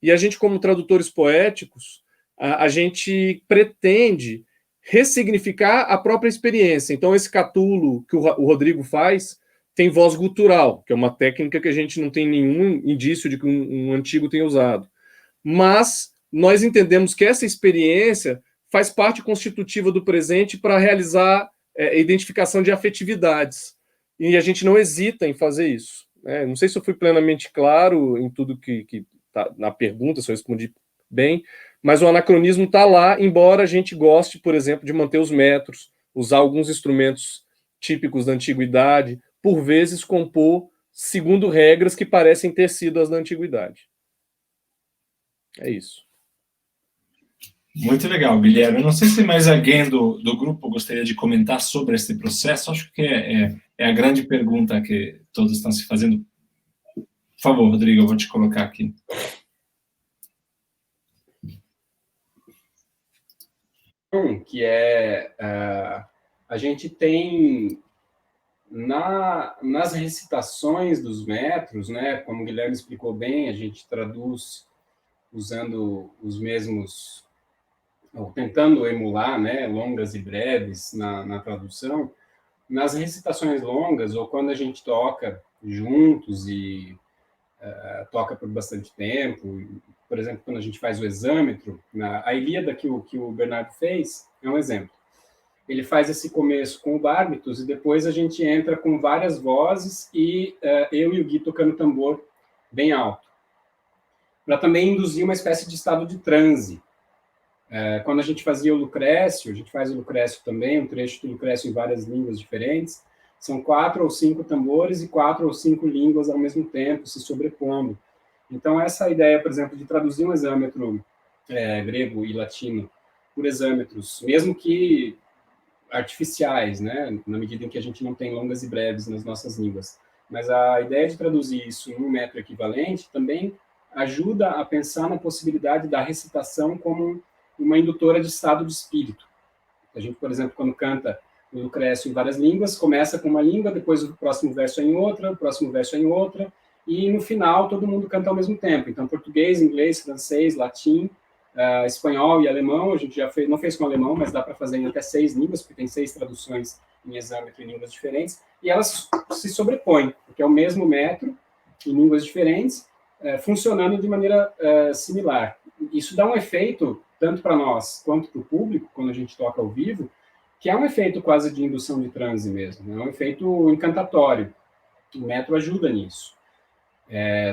E a gente, como tradutores poéticos, a gente pretende ressignificar a própria experiência. Então, esse catulo que o Rodrigo faz tem voz gutural, que é uma técnica que a gente não tem nenhum indício de que um antigo tenha usado. Mas nós entendemos que essa experiência faz parte constitutiva do presente para realizar a identificação de afetividades. E a gente não hesita em fazer isso. Não sei se eu fui plenamente claro em tudo que tá na pergunta, se eu respondi bem, mas o anacronismo está lá, embora a gente goste, por exemplo, de manter os metros, usar alguns instrumentos típicos da antiguidade, por vezes compor segundo regras que parecem ter sido as da antiguidade. É isso. Muito legal, Guilherme. Eu não sei se mais alguém do grupo gostaria de comentar sobre esse processo. Acho que é a grande pergunta que todos estão se fazendo. Por favor, Rodrigo, eu vou te colocar aqui. Que a gente tem nas recitações dos metros, né, como o Guilherme explicou bem, a gente traduz usando os mesmos, ou tentando emular, né, longas e breves na tradução. Nas recitações longas, ou quando a gente toca juntos e toca por bastante tempo, por exemplo, quando a gente faz o exâmetro, a Ilíada que o Bernardo fez é um exemplo. Ele faz esse começo com o bárbitos e depois a gente entra com várias vozes e eu e o Gui tocando tambor bem alto, para também induzir uma espécie de estado de transe. Quando a gente fazia o Lucrécio, a gente faz o Lucrécio também, um trecho do Lucrécio em várias línguas diferentes, são 4 ou 5 tambores e 4 ou 5 línguas ao mesmo tempo, se sobrepondo. Então, essa ideia, por exemplo, de traduzir um exâmetro grego e latino por exâmetros, mesmo que artificiais, né, na medida em que a gente não tem longas e breves nas nossas línguas, mas a ideia de traduzir isso em um metro equivalente também ajuda a pensar na possibilidade da recitação como uma indutora de estado de espírito. A gente, por exemplo, quando canta o Lucrécio em várias línguas, começa com uma língua, depois o próximo verso é em outra, o próximo verso é em outra, e no final todo mundo canta ao mesmo tempo. Então, português, inglês, francês, latim, espanhol e alemão, a gente já não fez com alemão, mas dá para fazer em até 6 línguas, porque tem 6 traduções em exâmetro em línguas diferentes, e elas se sobrepõem, porque é o mesmo metro, em línguas diferentes, funcionando de maneira similar. Isso dá um efeito, tanto para nós quanto para o público, quando a gente toca ao vivo, que é um efeito quase de indução de transe mesmo, né? É um efeito encantatório. O metro ajuda nisso.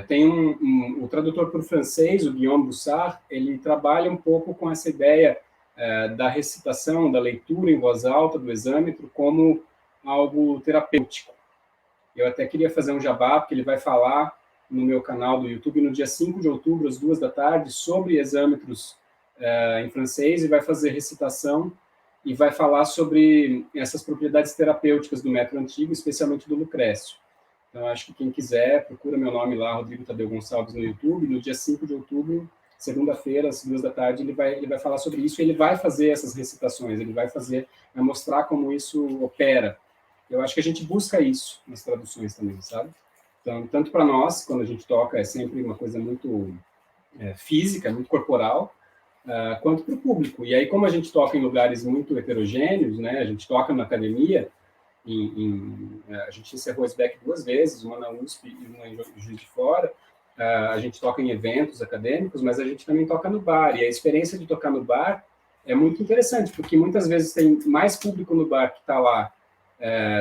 Tem o tradutor para o francês, o Guillaume Bussard, ele trabalha um pouco com essa ideia da recitação, da leitura em voz alta do exâmetro como algo terapêutico. Eu até queria fazer um jabá, porque ele vai falar no meu canal do YouTube no dia 5 de outubro, às 14h, sobre exâmetros em francês, e vai fazer recitação e vai falar sobre essas propriedades terapêuticas do metro antigo, especialmente do Lucrécio. Então, acho que quem quiser, procura meu nome lá, Rodrigo Tadeu Gonçalves, no YouTube. No dia 5 de outubro, segunda-feira, às 14h, ele vai falar sobre isso, e ele vai fazer essas recitações, ele vai mostrar como isso opera. Eu acho que a gente busca isso nas traduções também, sabe? Então, tanto para nós, quando a gente toca, é sempre uma coisa muito física, muito corporal, quanto para o público. E aí, como a gente toca em lugares muito heterogêneos, né, a gente toca na academia, A gente encerrou esse back 2 vezes, uma na USP e uma em Juiz de Fora. A gente toca em eventos acadêmicos, mas a gente também toca no bar. E a experiência de tocar no bar é muito interessante, porque muitas vezes tem mais público no bar que está lá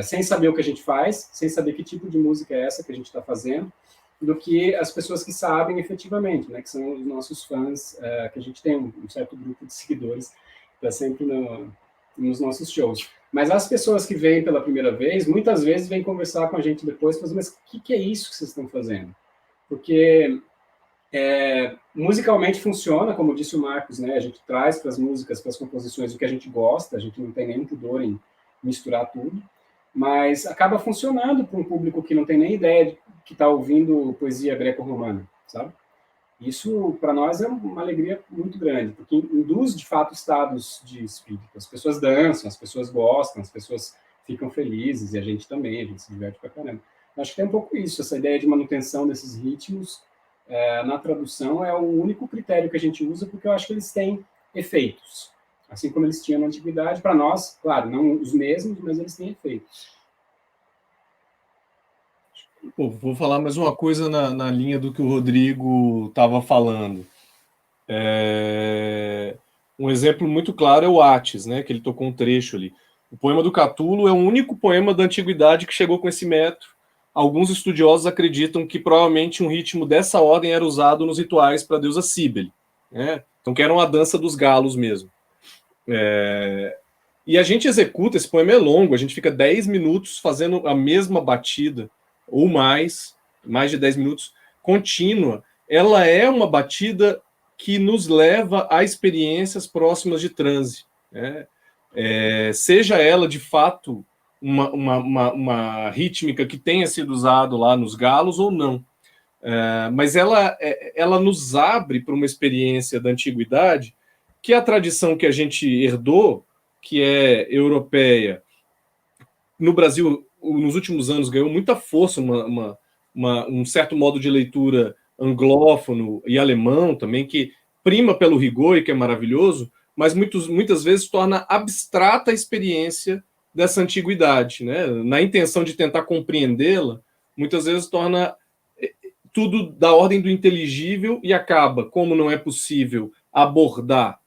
sem saber o que a gente faz, sem saber que tipo de música é essa que a gente está fazendo, do que as pessoas que sabem efetivamente, né, que são os nossos fãs, que a gente tem um certo grupo de seguidores que está sempre nos nossos shows. Mas as pessoas que vêm pela primeira vez, muitas vezes vêm conversar com a gente depois, mas o que é isso que vocês estão fazendo? Porque musicalmente funciona, como disse o Marcos, né? A gente traz para as músicas, para as composições, o que a gente gosta, a gente não tem nenhum pudor em misturar tudo, mas acaba funcionando para um público que não tem nem ideia de que está ouvindo poesia greco-romana, sabe? Isso, para nós, é uma alegria muito grande, porque induz, de fato, estados de espírito. As pessoas dançam, as pessoas gostam, as pessoas ficam felizes, e a gente também, a gente se diverte pra caramba. Acho que tem um pouco isso, essa ideia de manutenção desses ritmos. Na tradução é o único critério que a gente usa, porque eu acho que eles têm efeitos. Assim como eles tinham na antiguidade, para nós, claro, não os mesmos, mas eles têm efeitos. Pô, vou falar mais uma coisa na linha do que o Rodrigo estava falando. Um exemplo muito claro é o Ates, né, que ele tocou um trecho ali. O poema do Catulo é o único poema da antiguidade que chegou com esse metro. Alguns estudiosos acreditam que provavelmente um ritmo dessa ordem era usado nos rituais para a deusa Cíbele, né? Então, que era uma dança dos galos mesmo. E a gente executa, esse poema é longo, a gente fica 10 minutos fazendo a mesma batida, ou mais de 10 minutos, contínua. Ela é uma batida que nos leva a experiências próximas de transe, né? Seja ela, de fato, uma rítmica que tenha sido usado lá nos galos ou não. Mas ela nos abre para uma experiência da antiguidade, que é a tradição que a gente herdou, que é europeia. No Brasil, nos últimos anos, ganhou muita força um certo modo de leitura anglófono e alemão também, que prima pelo rigor e que é maravilhoso, mas muitas vezes torna abstrata a experiência dessa antiguidade, né? Na intenção de tentar compreendê-la, muitas vezes torna tudo da ordem do inteligível e acaba, como não é possível abordar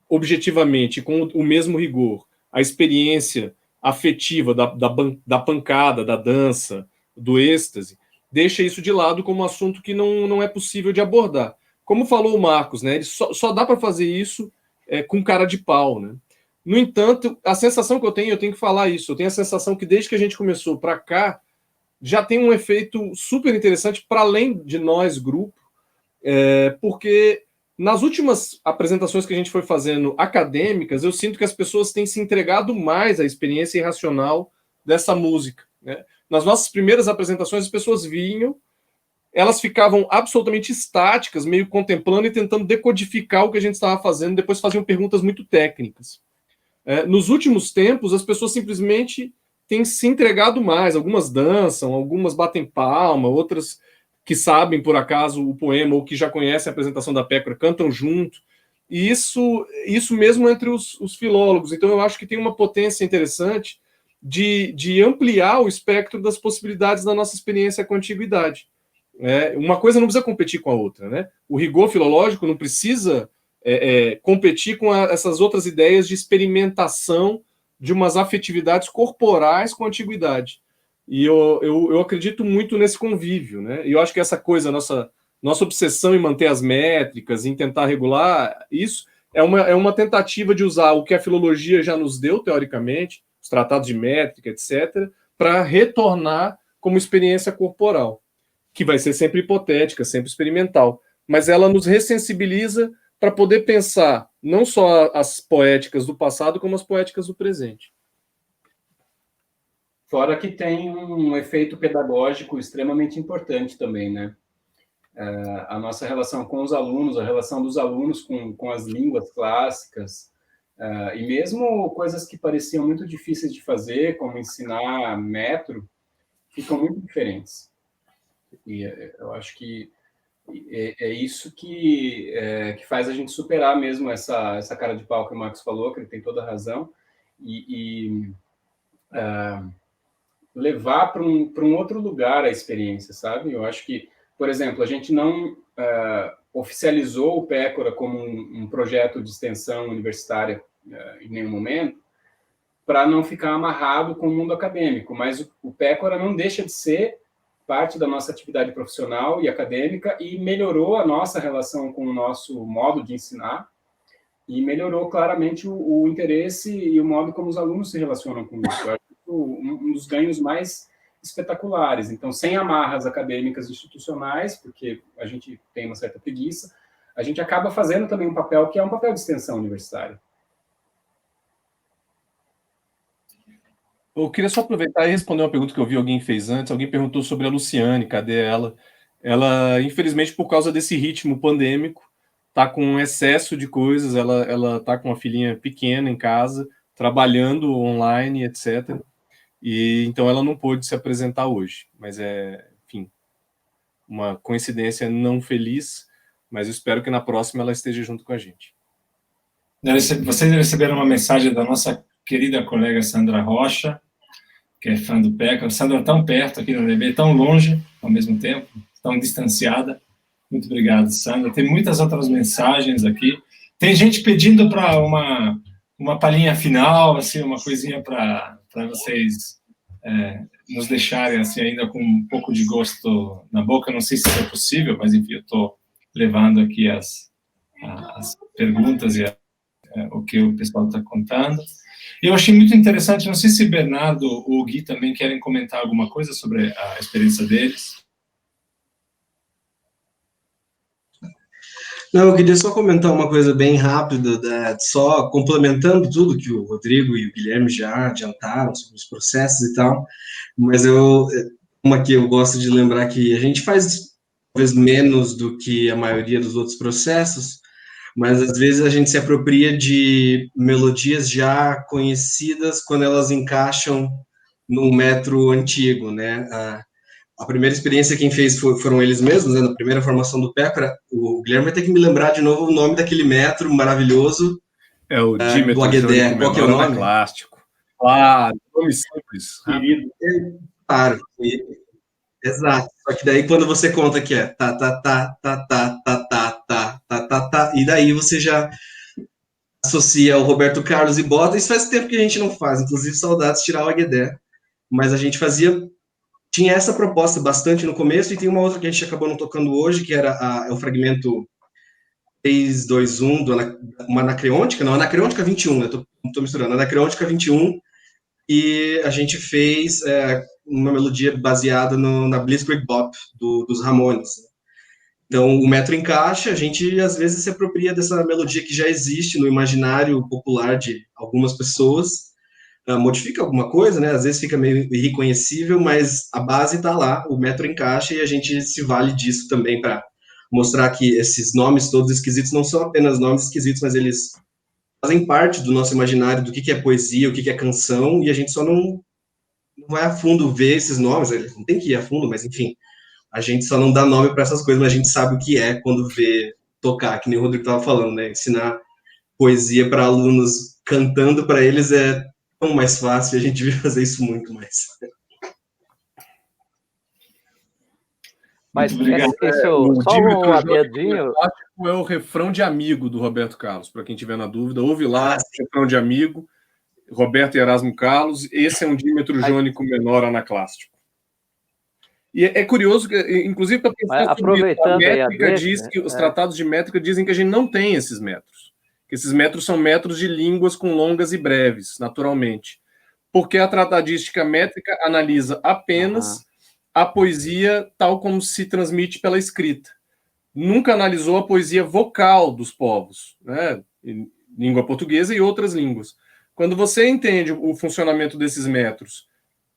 objetivamente, com o mesmo rigor, a experiência afetiva da pancada, da dança, do êxtase, deixa isso de lado como um assunto que não é possível de abordar. Como falou o Marcos, né, só dá para fazer isso com cara de pau, né? No entanto, a sensação que eu tenho que falar isso, eu tenho a sensação que desde que a gente começou para cá, já tem um efeito super interessante para além de nós, grupo, porque nas últimas apresentações que a gente foi fazendo acadêmicas, eu sinto que as pessoas têm se entregado mais à experiência irracional dessa música, né? Nas nossas primeiras apresentações, as pessoas vinham, elas ficavam absolutamente estáticas, meio contemplando e tentando decodificar o que a gente estava fazendo, depois faziam perguntas muito técnicas. Nos últimos tempos, as pessoas simplesmente têm se entregado mais. Algumas dançam, algumas batem palma, outras que sabem, por acaso, o poema ou que já conhecem a apresentação da Pécora, cantam junto. E isso mesmo entre os filólogos. Então, eu acho que tem uma potência interessante de ampliar o espectro das possibilidades da nossa experiência com a antiguidade. Uma coisa não precisa competir com a outra, né? O rigor filológico não precisa competir com essas outras ideias de experimentação de umas afetividades corporais com a antiguidade. E eu acredito muito nesse convívio, né? E eu acho que essa coisa, nossa obsessão em manter as métricas, em tentar regular isso, é uma tentativa de usar o que a filologia já nos deu, teoricamente, os tratados de métrica, etc., para retornar como experiência corporal, que vai ser sempre hipotética, sempre experimental. Mas ela nos ressensibiliza para poder pensar não só as poéticas do passado, como as poéticas do presente. Fora que tem um efeito pedagógico extremamente importante também, né? A nossa relação com os alunos, a relação dos alunos com as línguas clássicas, e mesmo coisas que pareciam muito difíceis de fazer, como ensinar metro, ficam muito diferentes. E eu acho que é isso que faz a gente superar mesmo essa cara de pau que o Marcos falou, que ele tem toda a razão, levar para um outro lugar a experiência, sabe? Eu acho que, por exemplo, a gente não oficializou o Pécora como um projeto de extensão universitária em nenhum momento, para não ficar amarrado com o mundo acadêmico, mas o Pécora não deixa de ser parte da nossa atividade profissional e acadêmica e melhorou a nossa relação com o nosso modo de ensinar e melhorou claramente o interesse e o modo como os alunos se relacionam com isso. Eu acho que um dos ganhos mais espetaculares. Então, sem amarras acadêmicas institucionais, porque a gente tem uma certa preguiça, a gente acaba fazendo também um papel que é um papel de extensão universitária. Eu queria só aproveitar e responder uma pergunta que eu vi alguém fez antes. Alguém perguntou sobre a Luciane, cadê ela? Ela, infelizmente, por causa desse ritmo pandêmico, está com um excesso de coisas. Ela está com uma filhinha pequena em casa, trabalhando online, etc. E então ela não pôde se apresentar hoje. Mas enfim, uma coincidência não feliz. Mas eu espero que na próxima ela esteja junto com a gente. Vocês receberam uma mensagem da nossa querida colega Sandra Rocha, que é fã do Pécora. Sandra, tão perto aqui no DB, tão longe ao mesmo tempo, tão distanciada. Muito obrigado, Sandra. Tem muitas outras mensagens aqui. Tem gente pedindo para uma palhinha final, assim, uma coisinha para vocês nos deixarem assim, ainda com um pouco de gosto na boca. Não sei se é possível, mas enfim, eu estou levando aqui as perguntas e o que o pessoal está contando. Eu achei muito interessante, não sei se Bernardo ou Gui também querem comentar alguma coisa sobre a experiência deles. Não, eu queria só comentar uma coisa bem rápida, só complementando tudo que o Rodrigo e o Guilherme já adiantaram sobre os processos e tal, mas uma que eu gosto de lembrar que a gente faz talvez menos do que a maioria dos outros processos, mas às vezes a gente se apropria de melodias já conhecidas quando elas encaixam num metro antigo, né? A primeira experiência quem fez foram eles mesmos, né? Na primeira formação do Pécora. O Guilherme vai ter que me lembrar de novo o nome daquele metro maravilhoso. É o dímetro do Aguedé. Qual que é o nome? Anaclástico. Claro, nome simples. Querido. Claro. Exato. Só que daí quando você conta que é tá, tá, tá, tá, tá, tá, tá, tá, tá, tá, tá, e daí você já associa o Roberto Carlos e bota. Isso faz tempo que a gente não faz, inclusive saudades tirar o Aguedé. Mas a gente tinha essa proposta bastante no começo, e tem uma outra que a gente acabou não tocando hoje, que era o fragmento 3, 2, 1, uma anacreôntica, não, anacreôntica 21, eu tô misturando, anacreôntica 21, e a gente fez uma melodia baseada na Blitzkrieg Bop, dos Ramones. Então, o metro encaixa, a gente às vezes se apropria dessa melodia que já existe no imaginário popular de algumas pessoas, modifica alguma coisa, né? Às vezes fica meio irreconhecível, mas a base está lá, o metro encaixa e a gente se vale disso também para mostrar que esses nomes todos esquisitos não são apenas nomes esquisitos, mas eles fazem parte do nosso imaginário do que é poesia, o que é canção, e a gente só não vai a fundo ver esses nomes, não tem que ir a fundo, mas enfim, a gente só não dá nome para essas coisas, mas a gente sabe o que é quando vê tocar, que nem o Rodrigo estava falando, né? Ensinar poesia para alunos cantando para eles é tão mais fácil, a gente devia fazer isso muito mais. Mas só um adendinho. É o refrão de amigo do Roberto Carlos, para quem tiver na dúvida, ouve lá, refrão de amigo, Roberto e Erasmo Carlos, esse é um dímetro jônico menor anaclástico. E é curioso, inclusive, para pensar sobre isso, a métrica diz que os tratados de métrica dizem que a gente não tem esses metros, que esses metros são metros de línguas com longas e breves, naturalmente, porque a tratadística métrica analisa apenas a poesia tal como se transmite pela escrita. Nunca analisou a poesia vocal dos povos, né? Língua portuguesa e outras línguas. Quando você entende o funcionamento desses metros,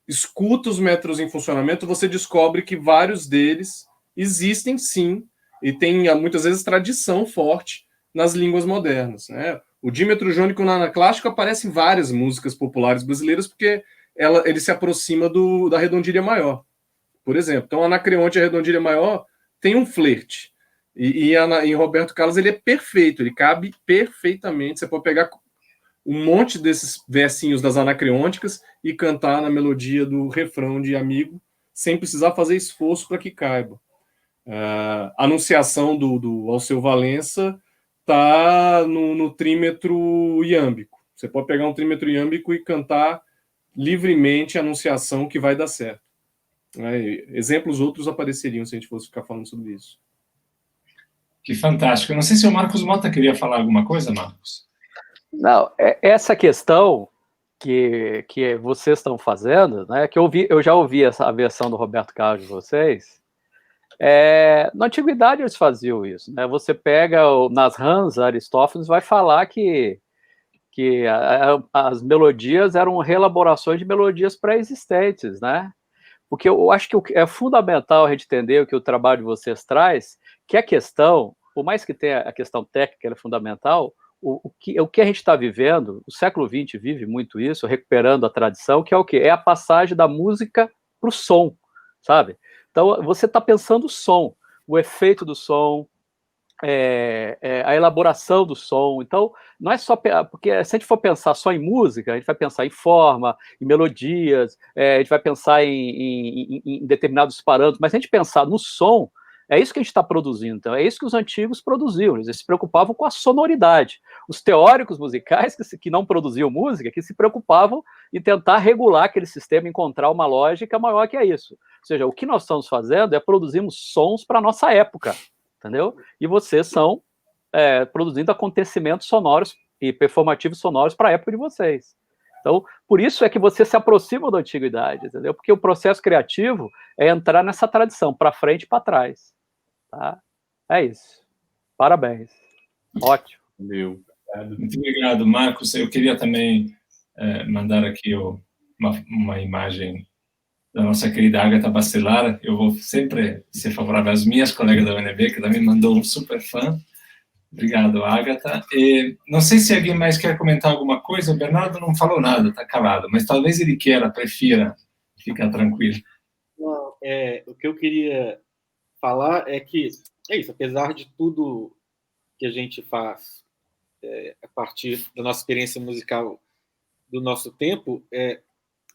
escuta os metros em funcionamento, você descobre que vários deles existem sim, e tem muitas vezes tradição forte nas línguas modernas, né? O dímetro jônico no anaclástico aparece em várias músicas populares brasileiras porque ele se aproxima da redondilha maior, por exemplo. Então, a anacreonte, a redondilha maior, tem um flerte. E em Roberto Carlos ele é perfeito, ele cabe perfeitamente. Você pode pegar um monte desses versinhos das anacreônticas e cantar na melodia do refrão de Amigo, sem precisar fazer esforço para que caiba. A anunciação do Alceu Valença está no trímetro iâmbico. Você pode pegar um trímetro iâmbico e cantar livremente a anunciação que vai dar certo. Exemplos outros apareceriam se a gente fosse ficar falando sobre isso. Que fantástico. Eu não sei se o Marcos Mota queria falar alguma coisa, Marcos. Não, essa questão que vocês estão fazendo, né, que eu já ouvi a versão do Roberto Carlos de vocês, na antiguidade eles faziam isso, né? Você pega nas Rãs, Aristófanes vai falar que as melodias eram reelaborações de melodias pré-existentes, né? Porque eu acho que é fundamental a gente entender o que o trabalho de vocês traz, que a questão, por mais que tenha a questão técnica, ela é fundamental, o que a gente está vivendo, o século XX vive muito isso, recuperando a tradição, que é o quê? É a passagem da música para o som, sabe? Então, você está pensando o som, o efeito do som, a elaboração do som. Então, não é só... Porque se a gente for pensar só em música, a gente vai pensar em forma, em melodias, a gente vai pensar em determinados parâmetros, mas se a gente pensar no som, é isso que a gente está produzindo. Então, é isso que os antigos produziam, eles se preocupavam com a sonoridade. Os teóricos musicais que não produziam música, que se preocupavam em tentar regular aquele sistema, encontrar uma lógica maior que é isso. Ou seja, o que nós estamos fazendo é produzirmos sons para a nossa época, entendeu? E vocês são produzindo acontecimentos sonoros e performativos sonoros para a época de vocês. Então, por isso é que vocês se aproximam da antiguidade, entendeu? Porque o processo criativo é entrar nessa tradição, para frente e para trás. Tá? É isso. Parabéns. Ótimo. Meu. Muito obrigado, Marcos. Eu queria também mandar aqui uma imagem da nossa querida Agatha Bacelar. Eu vou sempre ser favorável às minhas colegas da UNB, que também mandou um super fã. Obrigado, Agatha. E não sei se alguém mais quer comentar alguma coisa. O Bernardo não falou nada, está calado, mas talvez ele prefira ficar tranquilo. Não, o que eu queria falar é que é isso, apesar de tudo que a gente faz a partir da nossa experiência musical do nosso tempo,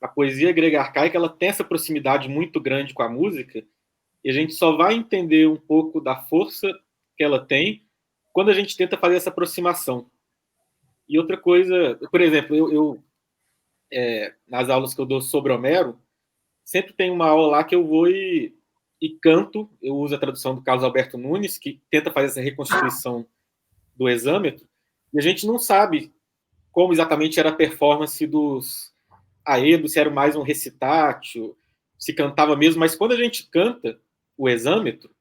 a poesia grega arcaica ela tem essa proximidade muito grande com a música, e a gente só vai entender um pouco da força que ela tem quando a gente tenta fazer essa aproximação. E outra coisa, por exemplo, eu nas aulas que eu dou sobre Homero, sempre tem uma aula lá que eu vou e canto, eu uso a tradução do Carlos Alberto Nunes, que tenta fazer essa reconstituição do exâmetro, e a gente não sabe como exatamente era a performance dos aedos, se era mais um recitátil, se cantava mesmo, mas quando a gente canta o exâmetro,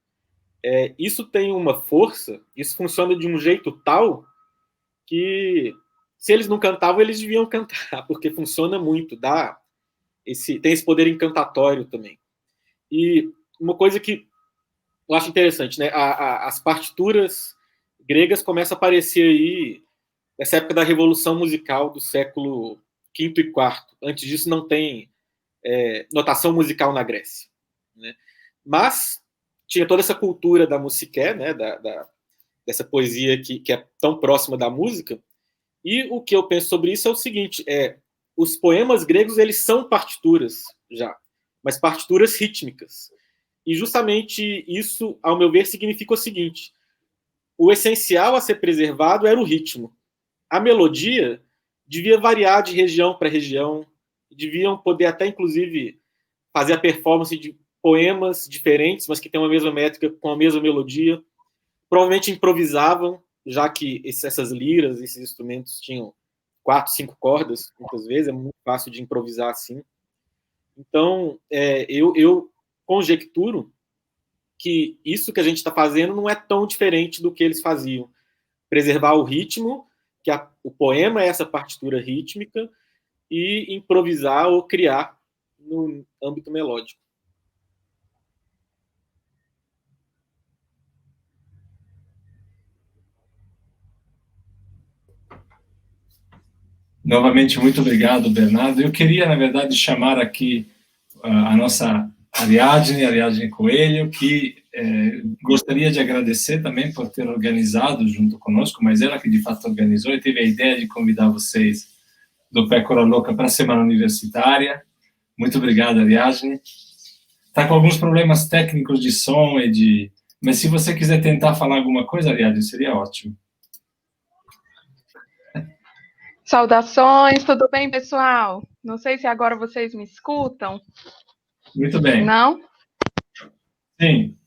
isso tem uma força, isso funciona de um jeito tal que, se eles não cantavam, eles deviam cantar, porque funciona muito, tem esse poder encantatório também. E uma coisa que eu acho interessante, né? As partituras gregas começam a aparecer aí nessa época da Revolução Musical do século V e IV. Antes disso não tem notação musical na Grécia, né? Mas tinha toda essa cultura da musiqué, né? Dessa poesia que é tão próxima da música. E o que eu penso sobre isso é o seguinte: os poemas gregos eles são partituras já, mas partituras rítmicas. E justamente isso, ao meu ver, significa o seguinte: o essencial a ser preservado era o ritmo. A melodia devia variar de região para região, deviam poder até, inclusive, fazer a performance de poemas diferentes, mas que têm uma mesma métrica, com a mesma melodia. Provavelmente improvisavam, já que essas liras, esses instrumentos tinham 4, 5 cordas, muitas vezes, é muito fácil de improvisar assim. Então, eu conjecturo que isso que a gente está fazendo não é tão diferente do que eles faziam. Preservar o ritmo, que o poema é essa partitura rítmica, e improvisar ou criar no âmbito melódico. Novamente, muito obrigado, Bernardo. Eu queria, na verdade, chamar aqui a nossa Ariadne Coelho, que gostaria de agradecer também por ter organizado junto conosco, mas ela que de fato organizou e teve a ideia de convidar vocês do Pécora Louca para a Semana Universitária. Muito obrigado, Ariadne. Está com alguns problemas técnicos de som mas se você quiser tentar falar alguma coisa, Ariadne, seria ótimo. Saudações, tudo bem, pessoal? Não sei se agora vocês me escutam. Muito bem. Não? Sim.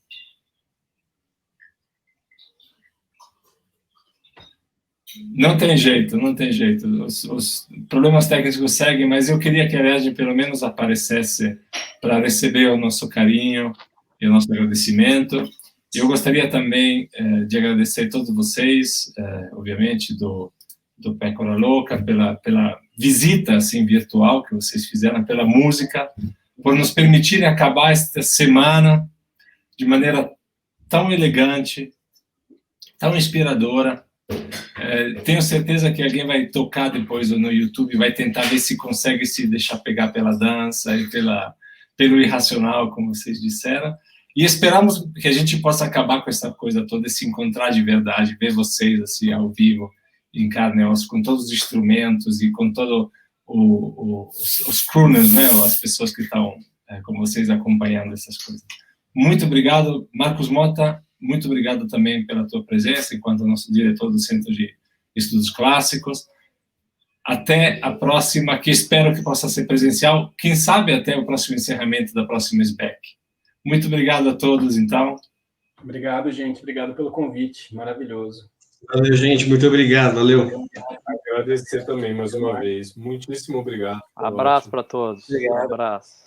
Não tem jeito. Os problemas técnicos seguem, mas eu queria que a Ariadne pelo menos aparecesse para receber o nosso carinho e o nosso agradecimento. Eu gostaria também de agradecer a todos vocês, obviamente, do Pécora Louca, pela visita assim, virtual que vocês fizeram, pela música, por nos permitirem acabar esta semana de maneira tão elegante, tão inspiradora. Tenho certeza que alguém vai tocar depois no YouTube e vai tentar ver se consegue se deixar pegar pela dança e pelo irracional, como vocês disseram. E esperamos que a gente possa acabar com essa coisa toda, se encontrar de verdade, ver vocês assim ao vivo, em carne e osso, com todos os instrumentos e com todos os crooners, né, as pessoas que estão com vocês acompanhando essas coisas. Muito obrigado, Marcos Mota, muito obrigado também pela tua presença, enquanto nosso diretor do Centro de Estudos Clássicos. Até a próxima, que espero que possa ser presencial, quem sabe até o próximo encerramento da próxima SBEC. Muito obrigado a todos, então. Obrigado, gente. Obrigado pelo convite. Maravilhoso. Valeu, gente. Muito obrigado. Valeu. Agradecer também, mais uma vez. Muitíssimo obrigado. Abraço para todos. Obrigado. Abraço.